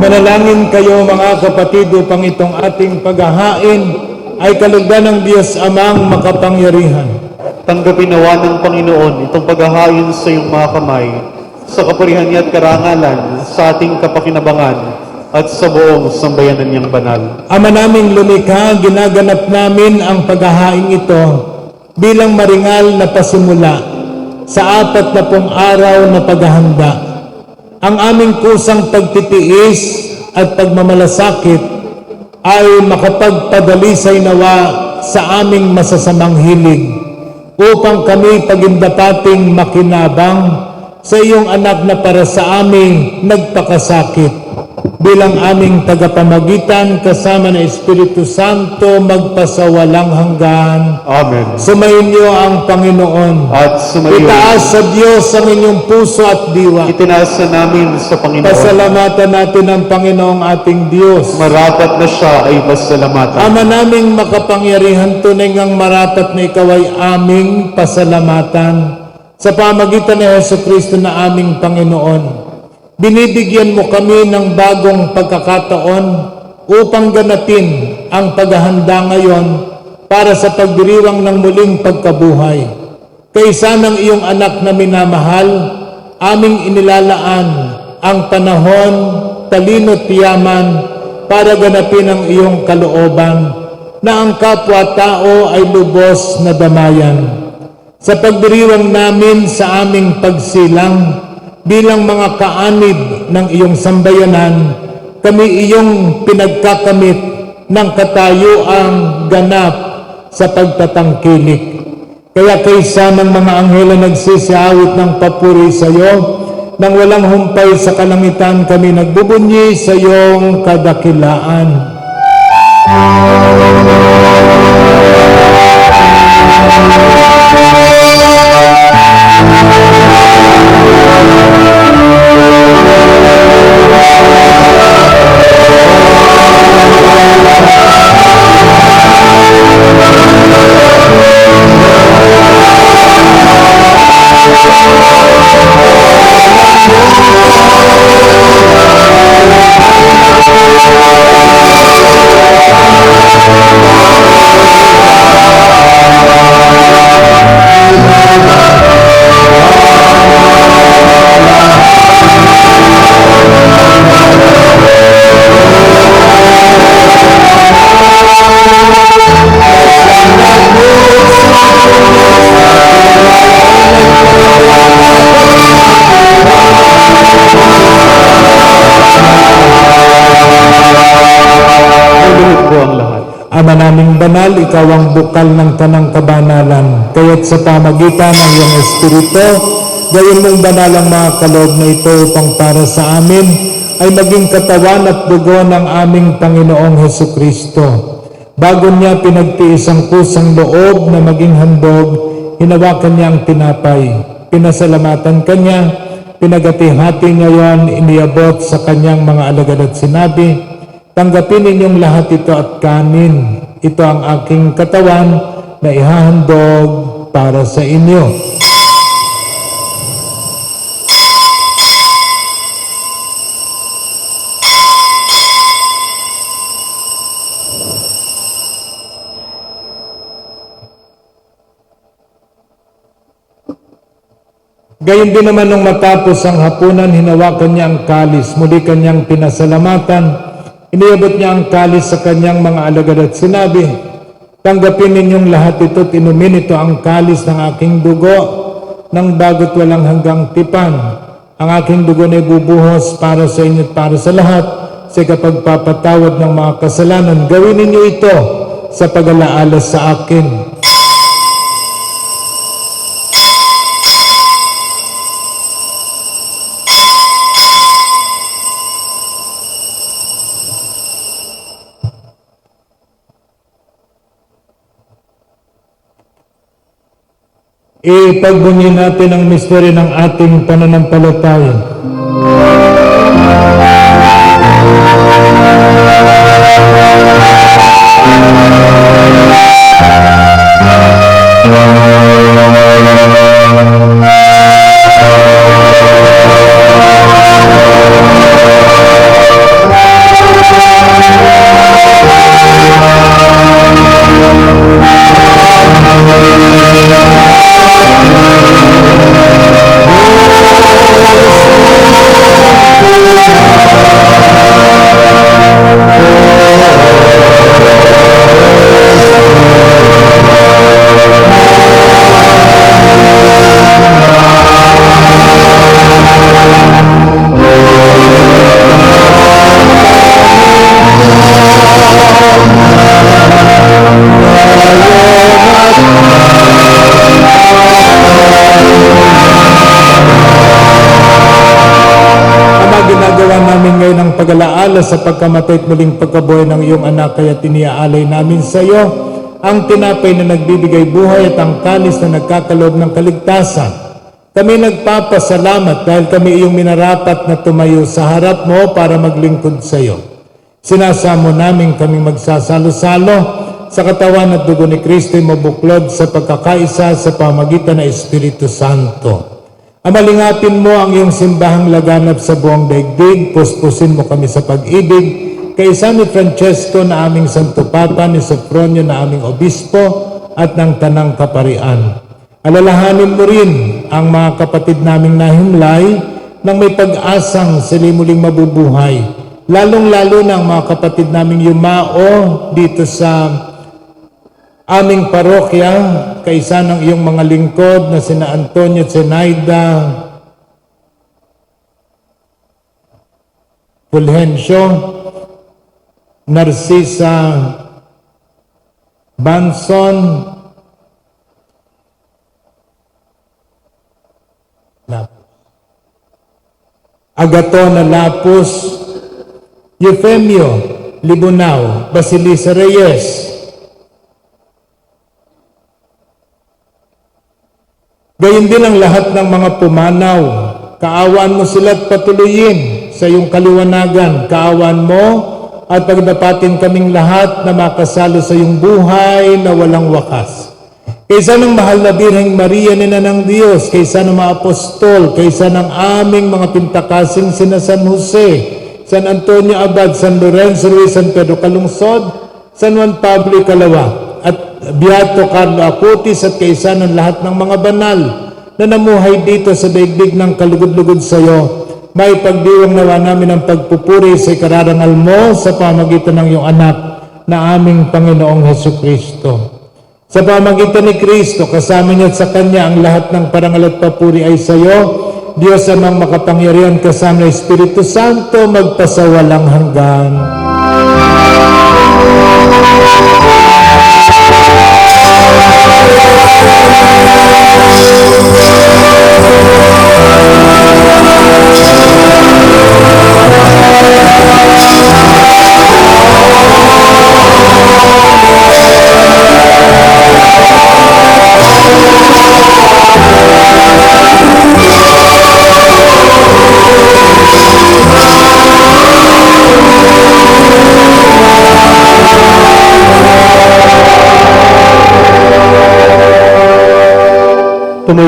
Manalangin kayo mga kapatid upang itong ating paghahain ay kalugdan ng Diyos Amang makapangyarihan. Tanggapin nawa ng Panginoon itong paghahain sa iyong mga kamay, sa kapurihan niya at karangalan, sa ating kapakinabangan, at sa buong sambayanan niyang banal. Ama naming lumikha, ginaganap namin ang paghahain ito bilang maringal na pasimula sa 40 araw na paghahanda. Ang aming kusang pagtitiis at pagmamalasakit ay makapagpadalisay nawa sa aming masasamang hilig upang kami pagindapating makinabang sa iyong anak na para sa aming nagpakasakit bilang aming tagapamagitan kasama ng Espiritu Santo magpasawalang hanggan. Amen. Sumayin niyo ang Panginoon. At sumayo, Itaas sa Diyos ang inyong puso at diwa. itinaas na namin sa Panginoon. Pasalamatan natin ang Panginoong ating Diyos. Marapat na siya ay pasalamatan. Ama naming makapangyarihan, tunay ngang marapat na ikaw ay aming pasalamatan sa pamagitan ni Jesucristo na aming Panginoon. Binibigyan mo kami ng bagong pagkakataon upang ganapin ang paghahanda ngayon para sa pagdiriwang ng muling pagkabuhay. Kaysa ng iyong anak na minamahal, aming inilalaan ang panahon, talino't yaman para ganapin ang iyong kalooban na ang kapwa-tao ay lubos na damayan. Sa pagdiriwang namin sa aming pagsilang, bilang mga kaanib ng iyong sambayanan, kami iyong pinagkakamit ng katayuang ganap sa pagtatangkilik. Kaya kaysa ng mga anghel na nagsisiawit ng papuri sa iyo, nang walang humpay sa kalangitan kami nagbubunyi sa iyong kadakilaan. Amaning banal, ikaw ang bukal ng tanang kabanalan. Kaya't sa pamagitan ng iyong Espiritu, gawin mong banal ang mga kaloob na ito upang para sa amin ay maging katawan at dugo ng aming Panginoong Hesukristo. Bago niya pinagtiis ang kusang loob na maging handog, hinawakan niya ang tinapay. Pinasalamatan kanya, pinagati-hati niya yan, iniabot sa kanyang mga alagad at sinabi, tanggapin ninyong lahat ito at kanin. Ito ang aking katawan na ihahandog para sa inyo. Gayon din naman nung matapos ang hapunan, hinawakan niya ang kalis, muli kanyang pinasalamatan, iniabot niya ang kalis sa kanyang mga alagad at sinabi, tanggapin ninyong lahat ito at inumin, ito ang kalis ng aking dugo, ng bago't walang hanggang tipan. Ang aking dugo na ibubuhos para sa inyo at para sa lahat, sa kapagpapatawad ng mga kasalanan. Gawin ninyo ito sa pag-alaala sa akin. Ipagbunyi natin ang misteryo ng ating pananampalataya. Pag-alaala sa pagkamatay at muling pagkabuhay ng iyong anak, kaya tiniaalay namin sa iyo ang tinapay na nagbibigay buhay at ang kalis na nagkakaloob ng kaligtasan. Kami nagpapasalamat dahil kami iyong minarapat na tumayo sa harap mo para maglingkod sa iyo. Sinasamo namin kaming magsasalo-salo sa katawan at dugo ni Kristo ay mabuklod sa pagkakaisa sa pamagitan ng Espiritu Santo. Amalingapin mo ang iyong simbahang laganap sa buong daigdig, puspusin mo kami sa pag-ibig, kay San Francesco na aming Santo Papa, ni Sopronio na aming Obispo, at ng Tanang Kaparian. Alalahanin mo rin ang mga kapatid naming nahimlay nang may pag-asang sila muling mabubuhay, lalong-lalo na ang mga kapatid naming yumao dito sa aming parokya, kaisa ng iyong mga lingkod na sina Antonio Zenaida, Fulgencio, Narcisa Banson, Agatona Lapus, Eufemio Libunao, Basilisa Reyes. Gayon din ang lahat ng mga pumanaw. Kaawaan mo sila at patuloyin sa iyong kaliwanagan. Kaawaan mo at pagdapatin kaming lahat na makasalo sa iyong buhay na walang wakas. Kaysa ng mahal na Birheng Maria, Ina ng Diyos, kaysa ng mga apostol, kaysa ng aming mga pintakasing sina San Jose, San Antonio Abad, San Lorenzo Ruiz, San Pedro Calungsod, San Juan Pablo Calawa, at Beato Carlo Acutis, at kaysa ng lahat ng mga banal na namuhay dito sa daigdig ng kalugod-lugod sa iyo, may pagdiwang nawa namin ang pagpupuri sa ikararangal mo sa pamagitan ng iyong anak na aming Panginoong Hesukristo. Sa pamagitan ni Kristo, kasama niya at sa Kanya ang lahat ng parangal at papuri ay sa iyo, Diyos amang makapangyarihan kasama ng Espiritu Santo, magpasawalang hanggan.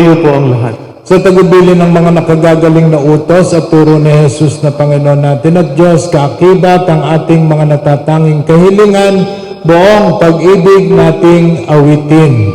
Sumayo po ang lahat. Sa tagubilin ng mga nakagagaling na utos at turo ni Jesus na Panginoon natin at Diyos, kaakibat ang ating mga natatanging kahilingan, buong pag-ibig nating awitin.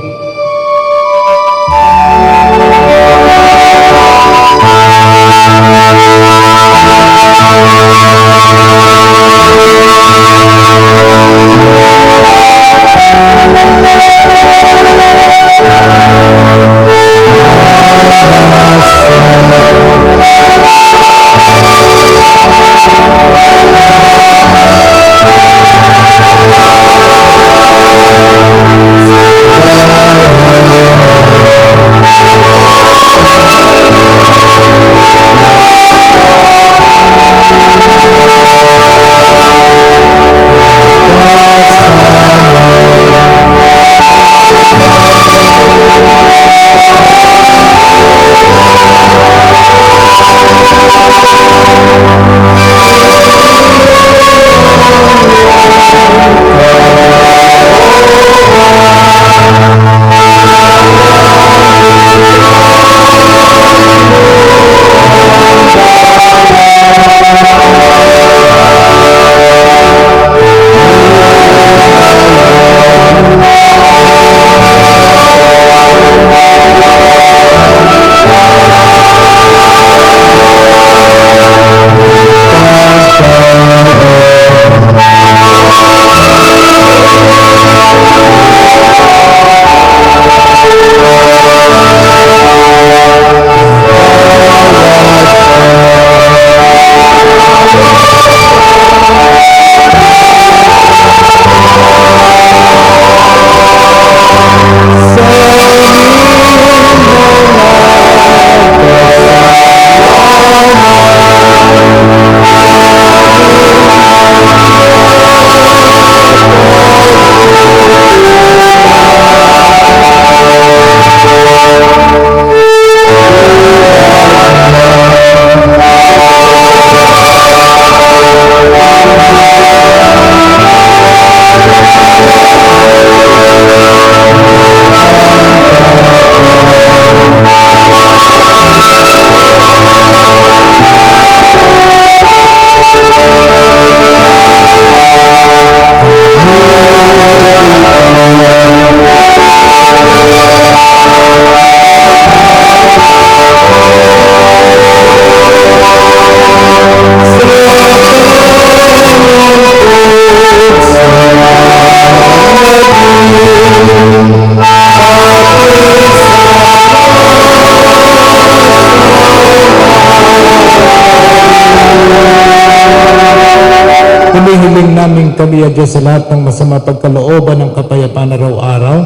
Hinihiling namin kami, Diyos, sa lahat ng masama pagkalooban ng kapayapaan araw-araw.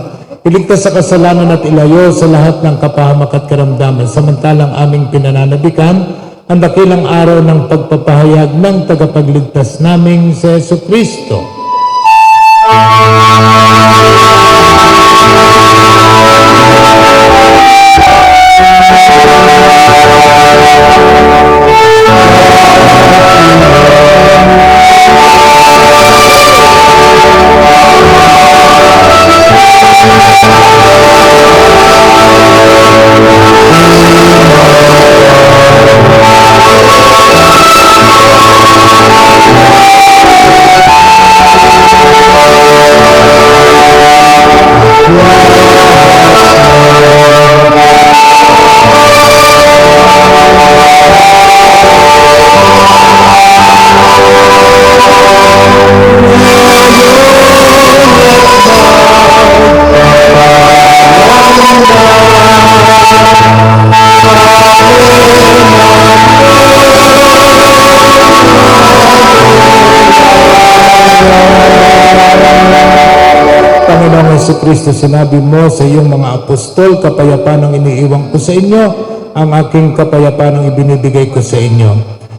Iligtas sa kasalanan at ilayo sa lahat ng kapahamak at karamdaman. Samantalang aming pinananabikan ang dakilang araw ng pagpapahayag ng tagapagligtas naming si Jesucristo. Panginoong Jesucristo, sinabi mo sa iyong mga apostol, kapayapaan ang iniiwan ko sa inyo, ang aking kapayapaan ang ibinibigay ko sa inyo.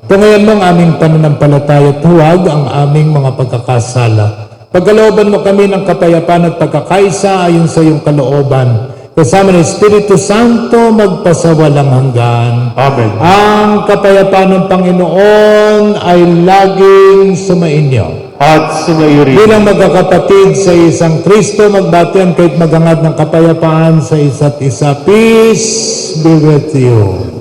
Tungayan mo ang aming pananampalataya at huwag ang aming mga pagkakasala. Pagkalooban mo kami ng kapayapaan at pagkakaisa ayon sa iyong kalooban. kasama ng Espiritu Santo, magpasawalang hanggan. Amen. Ang kapayapaan ng Panginoon ay laging sumainyo. At sumaiyo rin. Bilang magkakapatid sa isang Kristo, magbatian kahit magangad ng kapayapaan sa isa't isa. Peace be with you.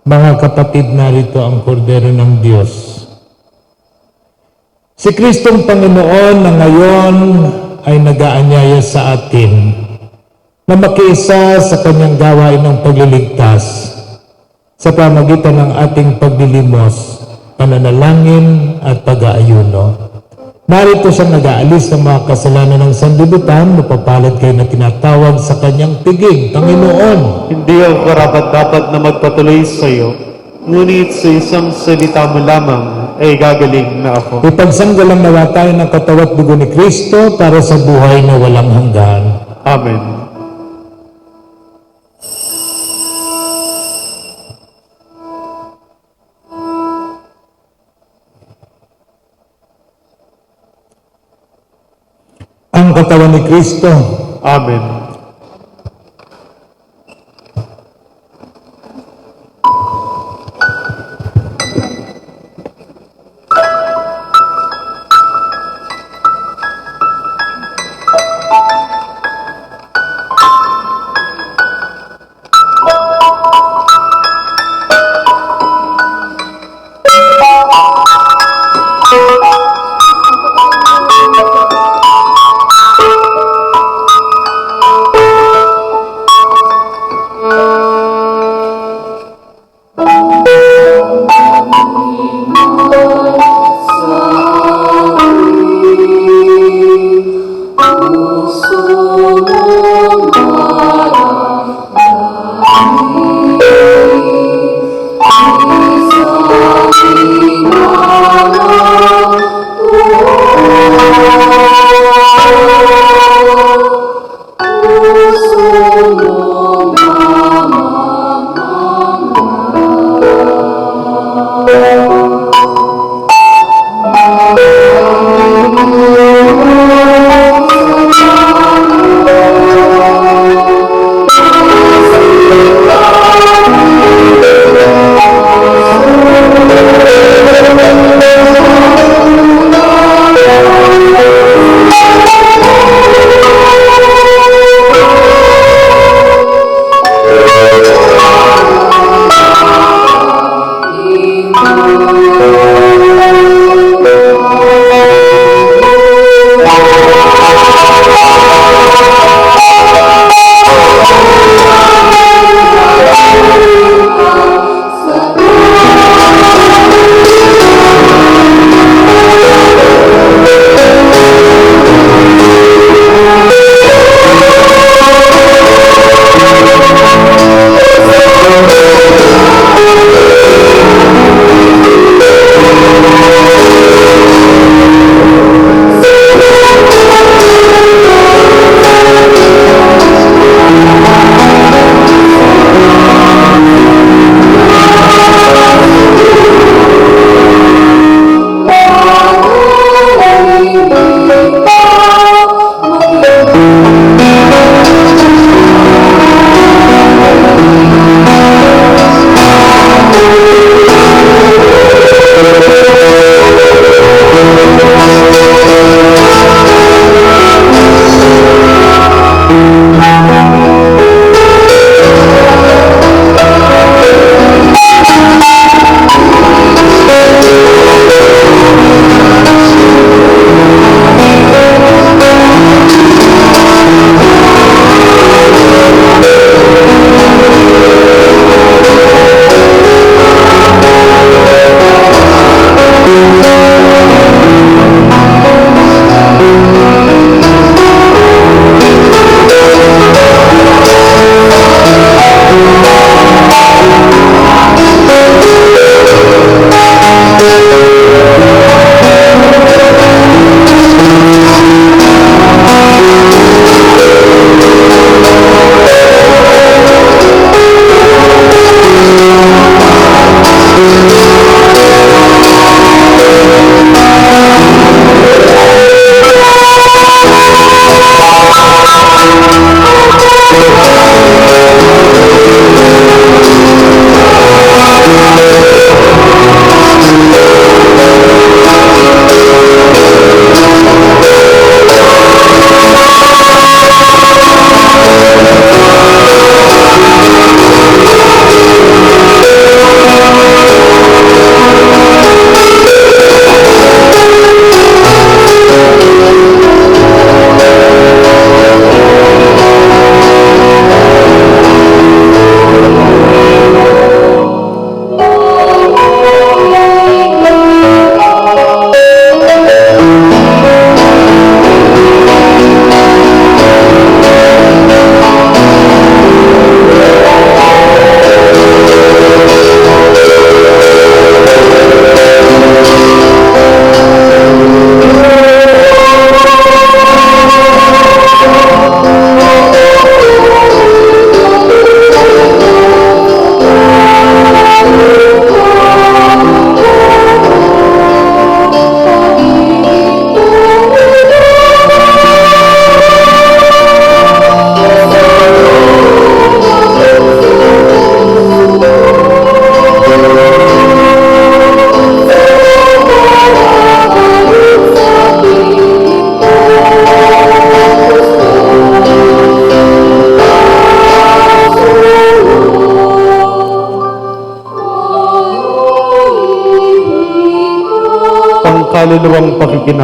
Mga kapatid, narito ang kordero ng Diyos. Si Kristong Panginoon na ngayon ay nag-aanyaya sa atin na makiisa sa kanyang gawain ng pagliligtas sa pamagitan ng ating paglilimos, pananalangin at pag-aayuno. Narito siyang nag-aalis ng mga kasalanan ng sanlibutan, mapapalad kayo na tinatawag sa kanyang piging, Panginoon. Hindi ako karapat-dapat na magpatuloy sa iyo, ngunit sa isang salita mo lamang ay gagaling na ako. Ipagsanggalang nawa tayo ng katawan at dugo ni Kristo para sa buhay na walang hanggan. Amen. Ang katawan ni Kristo. Amen.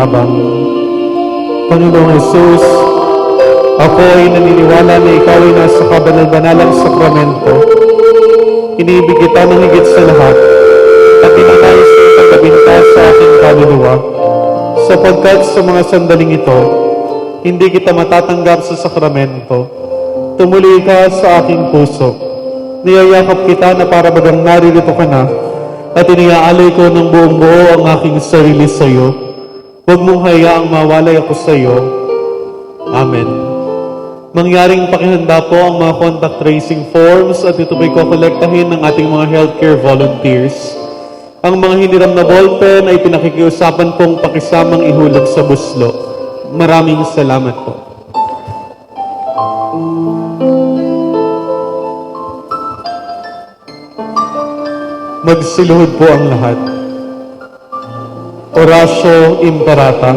pakinabang. Panginoong Jesus, ako ay naniniwala na ikaw ay nasa kabanal-banalang sakramento. Iniibig kita ng higit sa lahat at inanais ng pagkabinta sa aking kaluluwa, sapagkat sa mga sandaling ito, hindi kita matatanggap sa sakramento. Tumuli ka sa aking puso. Niyayakap kita na para bagang naririto ka na at iniaalay ko ng buong buo ang aking sarili sa iyo. Huwag mong hayaang mawalay ako sa iyo. Amen. Mangyaring pakihanda po ang mga contact tracing forms at ito po'y kokolektahin ng ating mga healthcare volunteers. Ang mga hiniram na ballpen ay pinakikiusapan pong pakisamang ihulog sa buslo. Maraming salamat po. Magsiluhod po ang lahat. Oratio Imperata.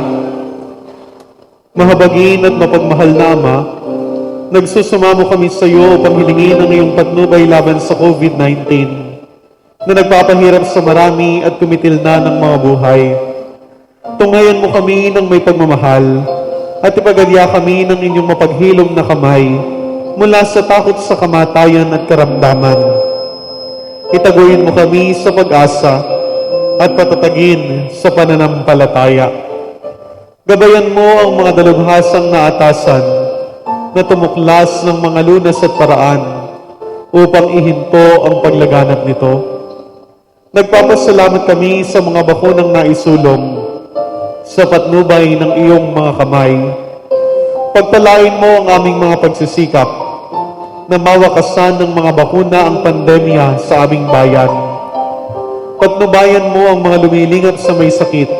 Mahabagin at mapagmahal na Ama, nagsusumamo kami sa iyo upang hilingin ang iyong patnubay laban sa COVID-19 na nagpapahirap sa marami at kumitil na ng mga buhay. Tunghayan mo kami ng may pagmamahal at ipagadya kami ng inyong mapaghilom na kamay mula sa takot sa kamatayan at karamdaman. Itaguin mo kami sa pag-asa at patatagin sa pananampalataya. Gabayan mo ang mga dalubhasang naatasan na tumuklas ng mga lunas at paraan upang ihinto ang paglaganap nito. Nagpapasalamat kami sa mga bakunang naisulong sa patnubay ng iyong mga kamay. Pagpalain mo ang aming mga pagsisikap na mawakasan ng mga bakuna ang pandemya sa aming bayan. Patnubayan mo ang mga lumilingap sa may sakit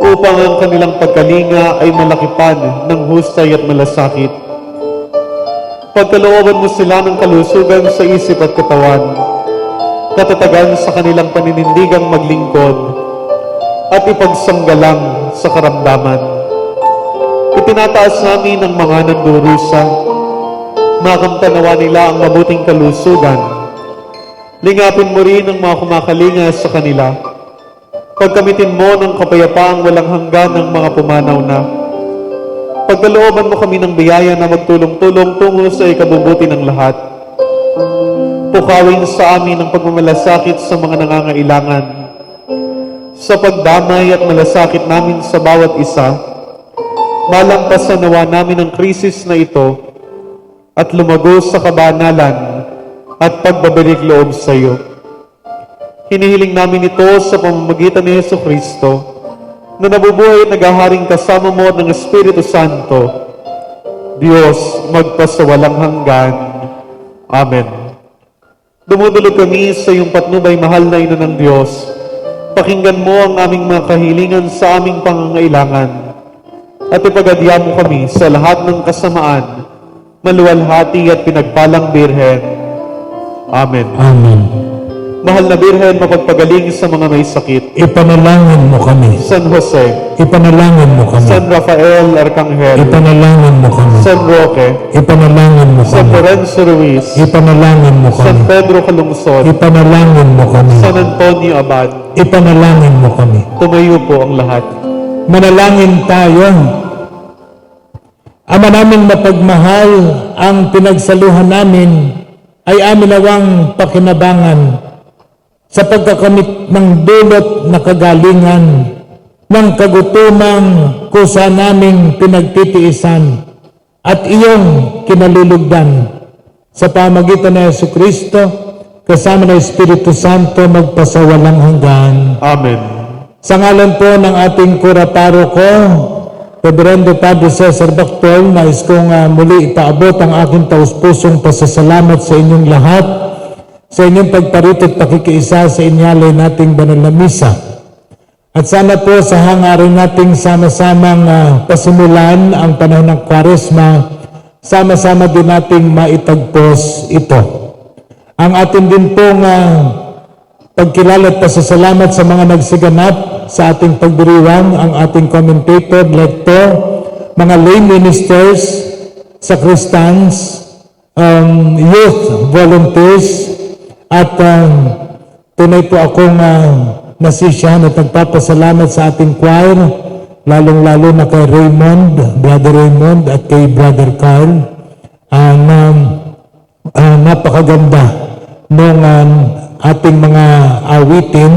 upang ang kanilang pagkalinga ay malakipan ng husay at malasakit. Pagkalooban mo sila ng kalusugan sa isip at katawan, katatagan sa kanilang paninindigang maglingkod, at ipagsanggalang sa karamdaman. Itinataas namin ang mga nagdurusa, makamtanawa nila ang mabuting kalusugan. Lingapin mo rin ang mga kumakalinga sa kanila. Pagkamitin mo ng kapayapaang walang hanggan ng mga pumanaw na. Pagkalooban mo kami ng biyaya na magtulong-tulong tungo sa ikabubuti ng lahat. Pukawin sa amin ang pagmamalasakit sa mga nangangailangan. Sa pagdamay at malasakit namin sa bawat isa, malampasan nawa namin ang krisis na ito at lumago sa kabanalan at pagbabalik loob sa iyo. Hinihiling namin ito sa pamamagitan ni Jesucristo na nabubuhay at naghaharing kasama mo ng Espiritu Santo, Diyos magpasawalang hanggan. Amen. Dumudulog kami sa iyong patnubay, mahal na Ina ng Diyos. Pakinggan mo ang aming mga kahilingan sa aming pangangailangan at ipagadya mo kami sa lahat ng kasamaan, maluwalhati at pinagpalang Birhen. Amen. Amen. Mahal na Birhen, mapagpagaling sa mga may sakit. Ipanalangin mo kami. San Jose, Ipanalangin mo kami. San Rafael Arcangel, Ipanalangin mo kami. San Roque, Ipanalangin mo San kami. Lorenzo Ruiz, Ipanalangin mo San kami. Pedro Calungsod, Ipanalangin mo kami. San Antonio Abad. Ipanalangin mo kami. Tumayo po ang lahat. Manalangin tayo. Ama naming mapagmahal, ang pinagsaluhan namin ay amin nawang pakinabangan sa pagkakamit ng dulot na kagalingan ng kagutumang kusa naming pinagtitiisan at iyong kinalulugdan sa pamagitan ng Jesucristo kasama ng Espiritu Santo magpasawalang hanggan. Amen. Sa ngalan po ng ating kura paroko, Reverendo Padre Cesar Bactol, nais kong muli ipaabot ang aking taus-pusong pasasalamat sa inyong lahat sa inyong pagparito at pakikiisa sa inyalay nating banal na misa. At sana po sa hangarin nating sama-samang pasimulan ang panahon ng Kwaresma, sama-sama din nating maitagpos ito. Ang atin din pong pagkilala at pasasalamat sa mga nagsiganap sa ating pagdiriwang, ang ating commentator, lector, mga lay ministers, sacristans, youth volunteers, at tunay po akong nasisyahan at nagpapasalamat sa ating choir, lalong-lalo na kay Brother Raymond at kay Brother Carl, na napakaganda ng ating mga awitin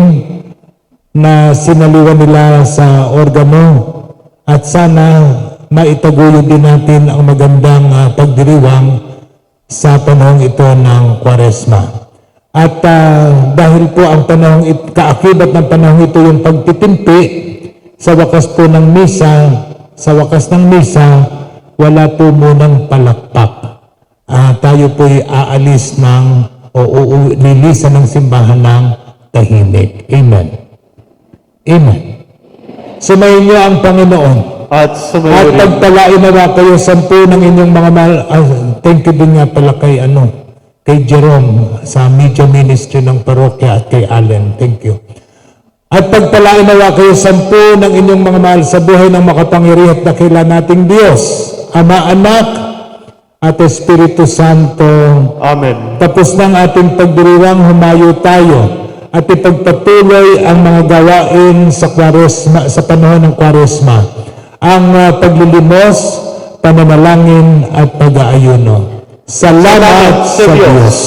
na sinaliwan nila sa organo, at sana maitaguyod din natin ang magandang pagdiriwang sa panahong ito ng Kwaresma. At dahil po ang kaakibat ng panahong ito yung pagtitimpi, sa wakas ng misa, wala po munang palakpak. Tayo po'y aalis lilisan ng simbahan ng tahimik. Amen. Amen. Sumayin niyo ang Panginoon. At At sumayo rin. pagpalain nawa kayo 10 ng inyong mga thank you din nga pala kay Jerome sa media ministry ng parokya at kay Allen. Thank you. At pagpalain nawa kayo 10 ng inyong mga mahal sa buhay ng makapangyarihan at dakila nating Diyos, Ama, Anak, at Espiritu Santo. Amen. Tapos ng ating pagdiriwang, humayo tayo at ipagpatuloy ang mga gawain sa Kwaresma, sa panahon ng Kwaresma, ang paglilimos, pananalangin at pag-aayuno. Salamat sa Diyos.